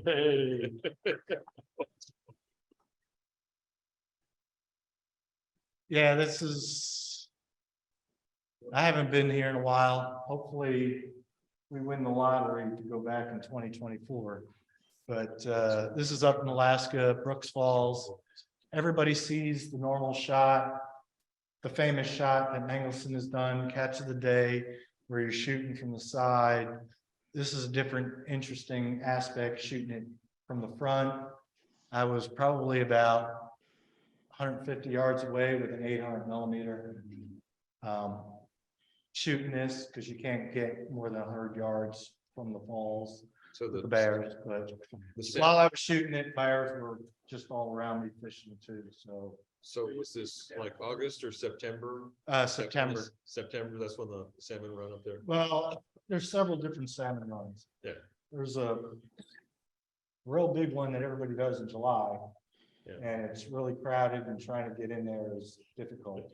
Hey. Yeah, I haven't been here in a while. Hopefully we win the lottery to go back in 2024. But this is up in Alaska, Brooks Falls. Everybody sees the normal shot, the famous shot that Mengelson has done, Catch of the Day, where you're shooting from the side. This is a different, interesting aspect, shooting it from the front. I was probably about 150 yards away with an 800 millimeter. Shooting this because you can't get more than 100 yards from the falls, So the bears. But the while I was shooting it, bears were just all around me fishing too. So was this like August or September? September. September, that's when the salmon run up there? Well, there's several different salmon runs. Yeah. There's a real big one that everybody does in July. Yeah. And it's really crowded, and trying to get in there is difficult.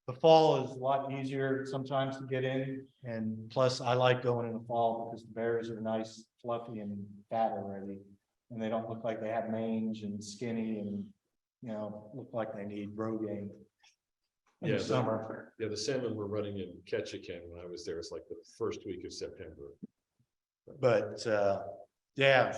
The fall is a lot easier sometimes to get in, and plus I like going in the fall because the bears are nice, fluffy and fat already. And they don't look like they have mange and skinny and, look like they need Rogaine in the summer. The salmon were running in Ketchikan when I was there. It's like the first week of September. But yeah,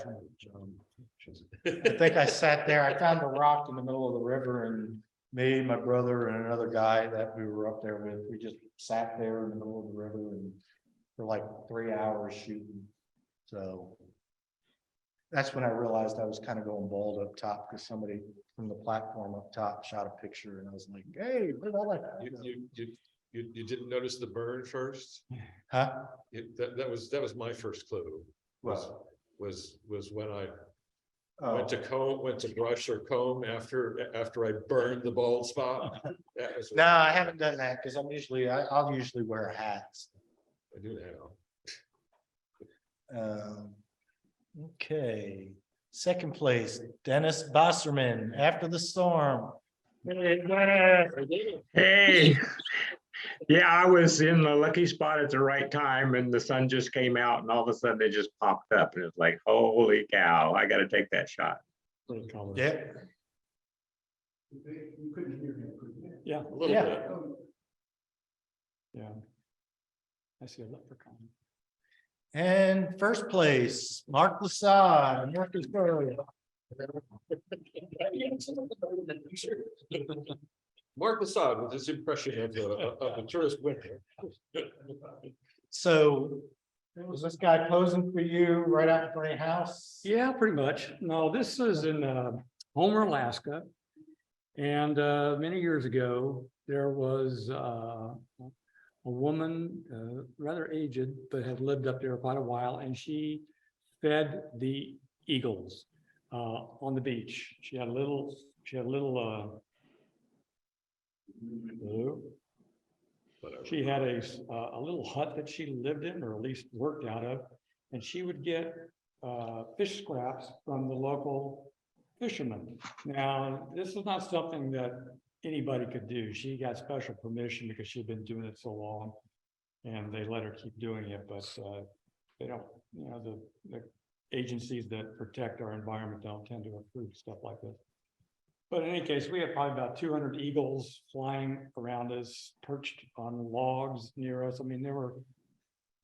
I think I sat there. I found a rock in the middle of the river, and me, my brother, and another guy that we were up there with, we just sat there in the middle of the river and for like 3 hours shooting. So that's when I realized I was kind of going bald up top, because somebody from the platform up top shot a picture, and I was like, hey, where'd all that go? You didn't notice the burn first? Huh? That was my first clue. Was when I Oh. went to brush or comb after I burned the bald spot. That was. No, I haven't done that because I'll usually wear a hat. I do now. Okay, second place, Dennis Bosserman, After the Storm. Hey, yeah, I was in the lucky spot at the right time and the sun just came out and all of a sudden it just popped up and it's like, holy cow, I gotta take that shot. Yeah, You couldn't hear him, could you? Yeah, A little Yeah. bit. yeah. I see a leprechaun. and first place, Mark Laussade, Murfreesboro. Mark Laussade with his impression of the tourist winter. So was this guy posing for you right out in front of your house? Yeah, pretty much. No, this is in Homer, Alaska. And many years ago, there was a woman, rather aged, but had lived up there quite a while, and she fed the eagles on the beach. She had a little she had a little hut that she lived in, or at least worked out of, and she would get fish scraps from the local fishermen. Now, this is not something that anybody could do. She got special permission because she'd been doing it so long, and they let her keep doing it, but they don't, the agencies that protect our environment don't tend to approve stuff like this. But in any case, we had probably about 200 eagles flying around us, perched on logs near us. I mean,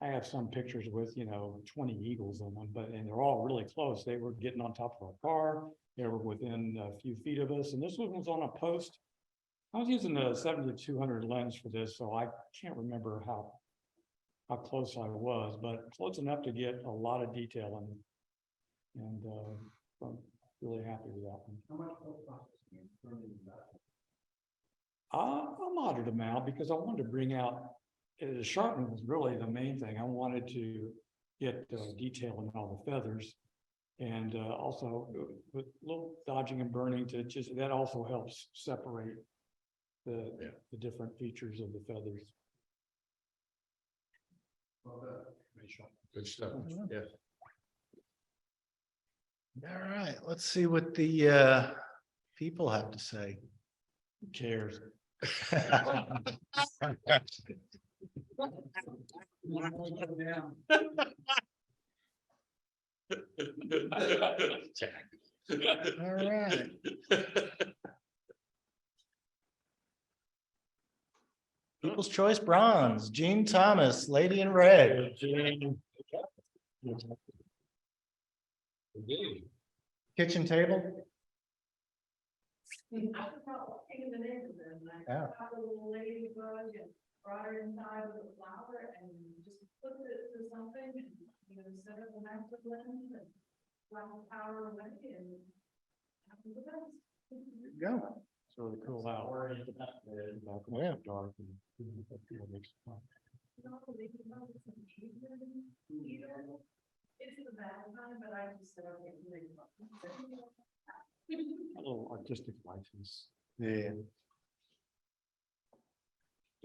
I have some pictures with, 20 eagles in them, and they're all really close. They were getting on top of our car. They were within a few feet of us. And this one was on a post. I was using the 70-200 lens for this, so I can't remember how close I was, but close enough to get a lot of detail in it. And I'm really happy with that one. How much processing? A moderate amount, because I wanted to bring out, the sharpening was really the main thing. I wanted to get detail in all the feathers, and also with a little dodging and burning that also helps separate the different features of the feathers. Good stuff. Yeah. All right, let's see what the people have to say. Who cares? All right. People's Choice Bronze, Gene Thomas, Lady in Red. Kitchen table. I was not taking the name of them, and I Yeah. got a little ladybug and brought her inside with a flower and just put it to something, and, set up a master blend and flower power away and have the best. There you go. It's really cool out. Yeah. Dark. It's the bad time, but I just said, okay, make A little artistic license. Yeah.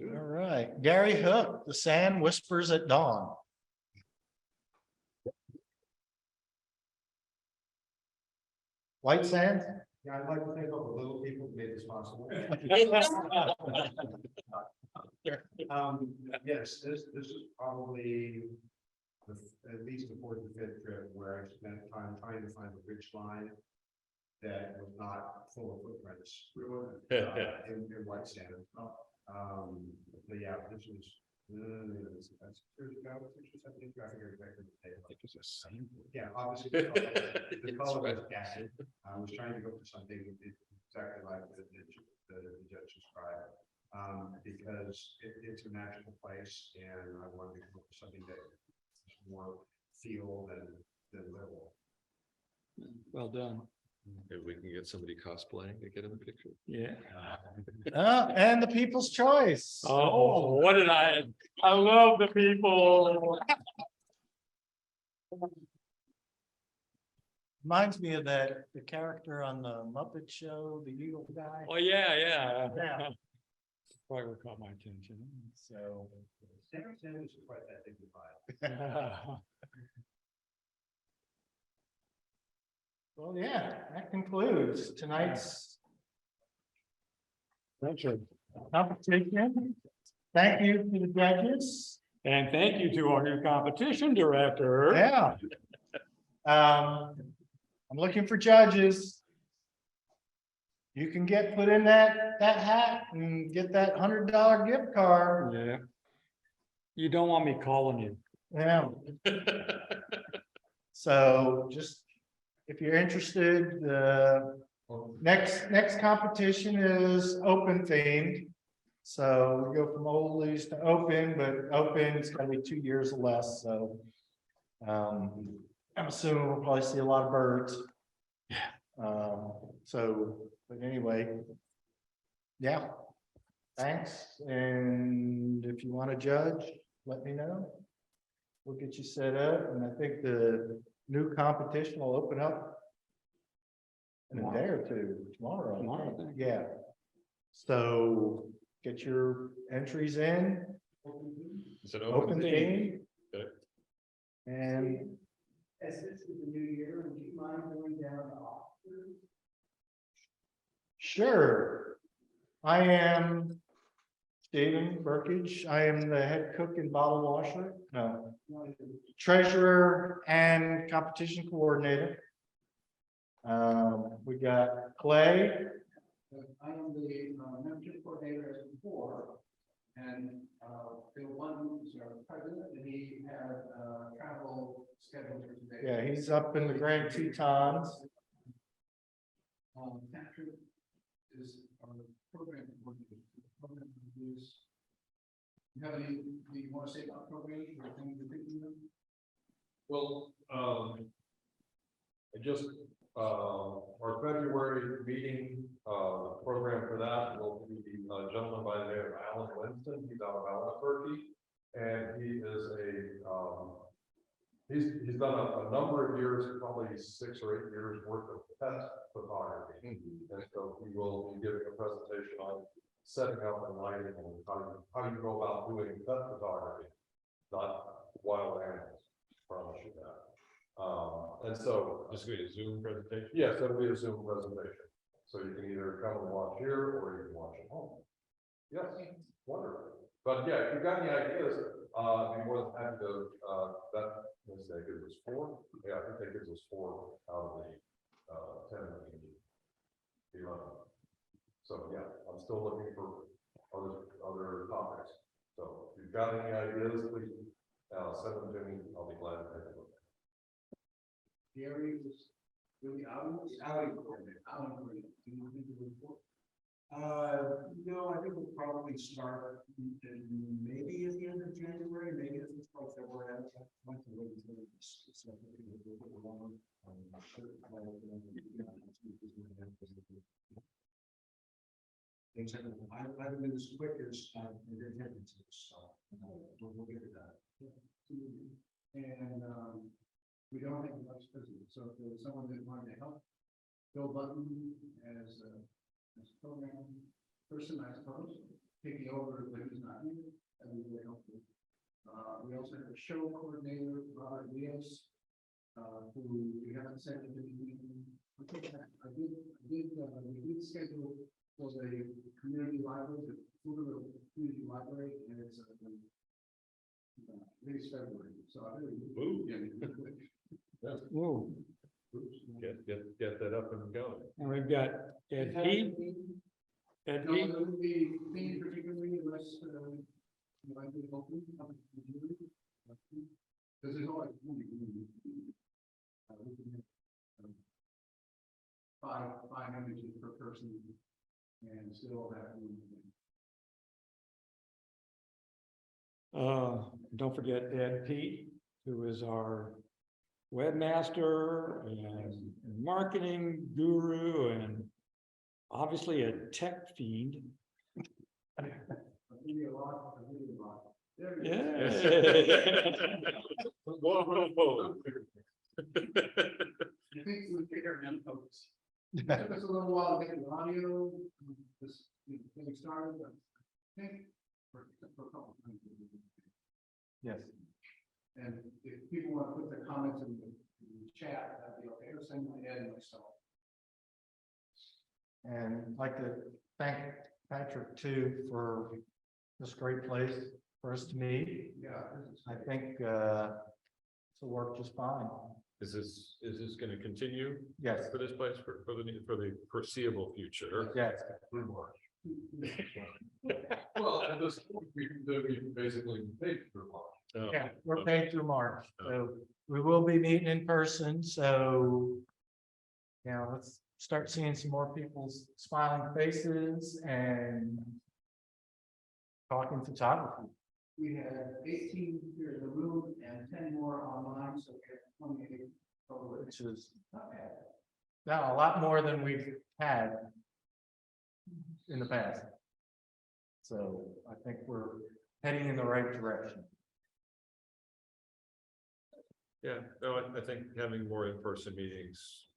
All right, Gary Hook, The Sand Whispers at Dawn. White sand? Yeah, I'd like to thank all the little people who made this possible. Yes, this is probably at least the fourth or fifth trip where I spent time trying to find a ridge line that was not full of footprints. In white sand. But yeah, this was, that's 6 years ago, 6 or 7 years ago, I forget exactly the date. Yeah, obviously, the color was gassy. I was trying to go for something exactly like the judge described. Because it's a magical place and I wanted to go for something that is more feel than literal. Well done. If we can get somebody cosplaying to get in the picture. Yeah. And the People's Choice. Oh, what did I love the people. Reminds me of the character on the Muppet Show, the Eagle guy. Oh, yeah, yeah. Yeah. Quite what caught my attention. So. Well, yeah, that concludes tonight's competition. Thank you to the judges. And thank you to our new competition director. Yeah. I'm looking for judges. You can get put in that hat and get that $100 gift card. Yeah. You don't want me calling you. Yeah. So just, if you're interested, the next competition is open themed. So we go from oldies to open, but open's gonna be 2 years or less, so. I'm assuming we'll probably see a lot of birds. Yeah. So, but anyway. Yeah. Thanks, and if you want to judge, let me know. We'll get you set up, and I think the new competition will open up in a day or two, tomorrow. Tomorrow, I think. Yeah. So get your entries in. Is it Open theme. Okay. And As this is the new year, would you mind going down to Oxford? sure, I am Stephen Burkage. I am the head cook and bottle washer. No, treasurer and competition coordinator. We got Clay. I am the membership coordinator as before, and Bill One is our president, and he had travel scheduled for today. Yeah, he's up in the Grand Tetons. Patrick is our program coordinator. Program reviews. You have any, do you want to say about programs or things you're thinking of? Well, I just, our February meeting, program for that will be a gentleman by the name of Alan Winston. He's out of Albuquerque. And he is he's done a number of years, probably 6 or 8 years worth of pet photography. And so he will be giving a presentation on setting up and lighting and how you go about doing pet photography, not wild animals. Promise you that. And so This will be a Zoom presentation. yes, it'll be a Zoom presentation. So you can either come and watch here or you can watch at home. Yes, wonderful. But yeah, if you've got any ideas, be more than happy to, that gives us 4. Yeah, I think that gives us 4 out of the 10 that we need. 11. So yeah, I'm still looking for other topics. So if you've got any ideas, please send them to me. I'll be glad to take a look. Gary was really outing coordinator. Do you think it would work? No, I think we'll probably start maybe at the end of January, maybe it's like February. I haven't been as quick as the attendance, so we'll get to that. And we don't have much business, so if there's someone that wanted to help, Bill Button as program person, I suppose, taking over when he's not here, that would be really helpful. We also have a show coordinator, Robert Leos, who we haven't sent to the meeting. We did schedule for the community library, the community library, and it's this February, so I really. Whoa. Get that up and going. And we've got Ed Heath. Ed No, Heath. it would be me particularly unless, I do open. Because there's always. Five images per person and still have. Don't forget Ed Pete, who is our webmaster and marketing guru and obviously a tech fiend. Yeah. Whoa. I think we figure it out. It took us a little while to get the audio, this, getting started, but I think for a couple of times. Yes. And if people want to put their comments in the chat, that'd be okay, or send my Ed and myself. And I'd like to thank Patrick too for this great place for us to meet. Yeah. I think this will work just fine. Is this gonna continue Yes, for this place for the foreseeable future? yes. Well, at this point, we basically paid for one. Yeah, we're paid through March, so we will be meeting in person, so. Yeah, let's start seeing some more people's smiling faces and. Talking photography. We had 18 here in the room and 10 more online, so we have 28 total, Which is not bad. now a lot more than we've had. In the past. So I think we're heading in the right direction. Yeah, no, I think having more in-person meetings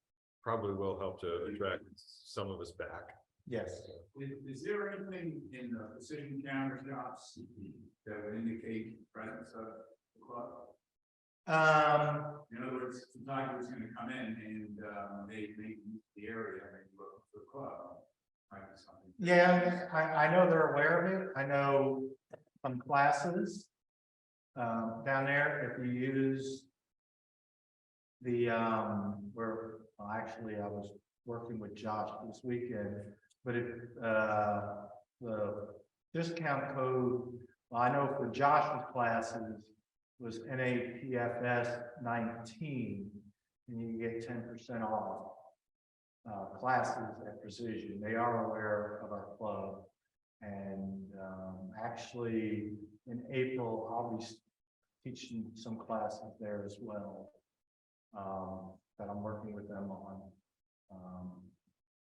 probably will help to attract some of us back. Yes. Is there anything in the precision countertops that would indicate presence of the club? In other words, photographers gonna come in and they use the area, maybe look for the club. Might be something. Yeah, I know they're aware of it. I know from classes. Down there, if you use. The where well, actually I was working with Josh this weekend, but if the discount code, well, I know for Josh's classes was NAPfS 19, and you can get 10% off classes at Precision. They are aware of our club, and actually in April I'll be teaching some classes there as well. That I'm working with them on.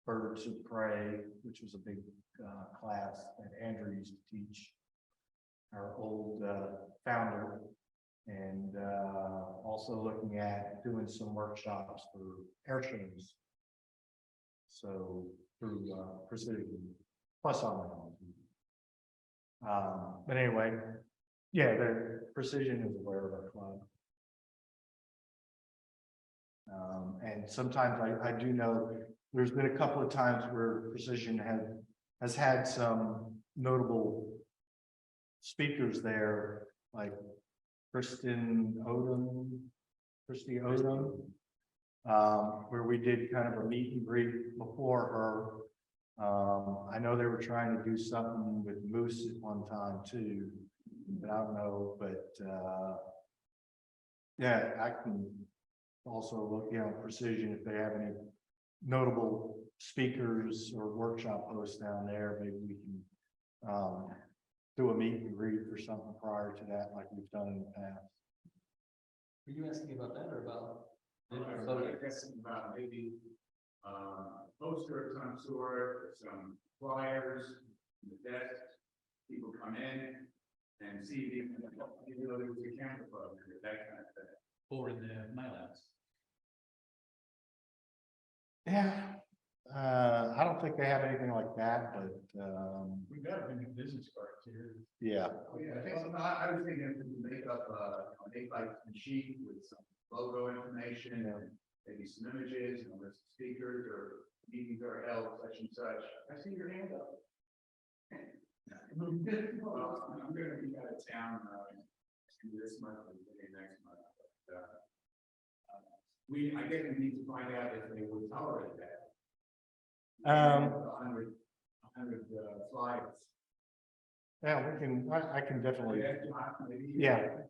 Birds of Prey, which was a big class that Andrew used to teach, our old founder, and also looking at doing some workshops for air shows. So through Precision, plus on my own. But anyway, yeah, the Precision is aware of our club. And sometimes I do know there's been a couple of times where Precision has had some notable speakers there, like Christy Odom, where we did kind of a meet and greet before her. I know they were trying to do something with Moose at one time too, but I don't know, but yeah, I can also look, Precision, if they have any notable speakers or workshop hosts down there, maybe we can do a meet and greet or something prior to that, like we've done in the past. Were you asking about that or about? I'm guessing about maybe poster of some sort, some flyers, the desk, people come in and see there was a camera club, that kind of thing. Or in the mail outs? Yeah, I don't think they have anything like that, but We've got a new business cards here. yeah. Oh, yeah, I think, I was thinking if we make up a make-like sheet with some logo information and maybe some images and list of speakers or meetings are held, such and such. I see your hand up. Well, I'm gonna be out of town, this month and maybe next month. But, I guess we need to find out if they would tolerate that. 100 flyers. Yeah, I can definitely, Maybe. yeah.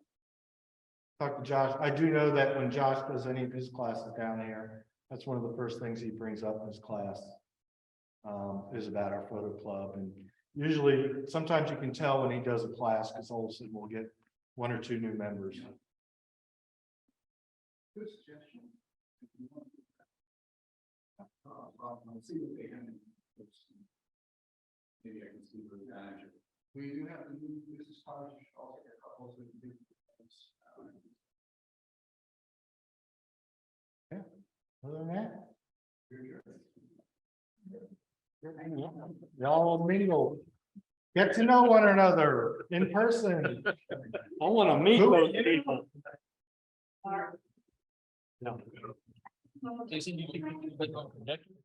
Talk to Josh. I do know that when Josh does any of his classes down here, that's one of the first things he brings up in his class. Is about our photo club, and usually, sometimes you can tell when he does a class, because all of a sudden we'll get 1 or 2 new members. Good suggestion. If you want to do that. I'll see what they have. Maybe I can see the manager. We do have the new business college, also a couple of the. Other than that. Y'all mingle. Get to know one another in person. I want to meet those people. Jason, you can click on projector.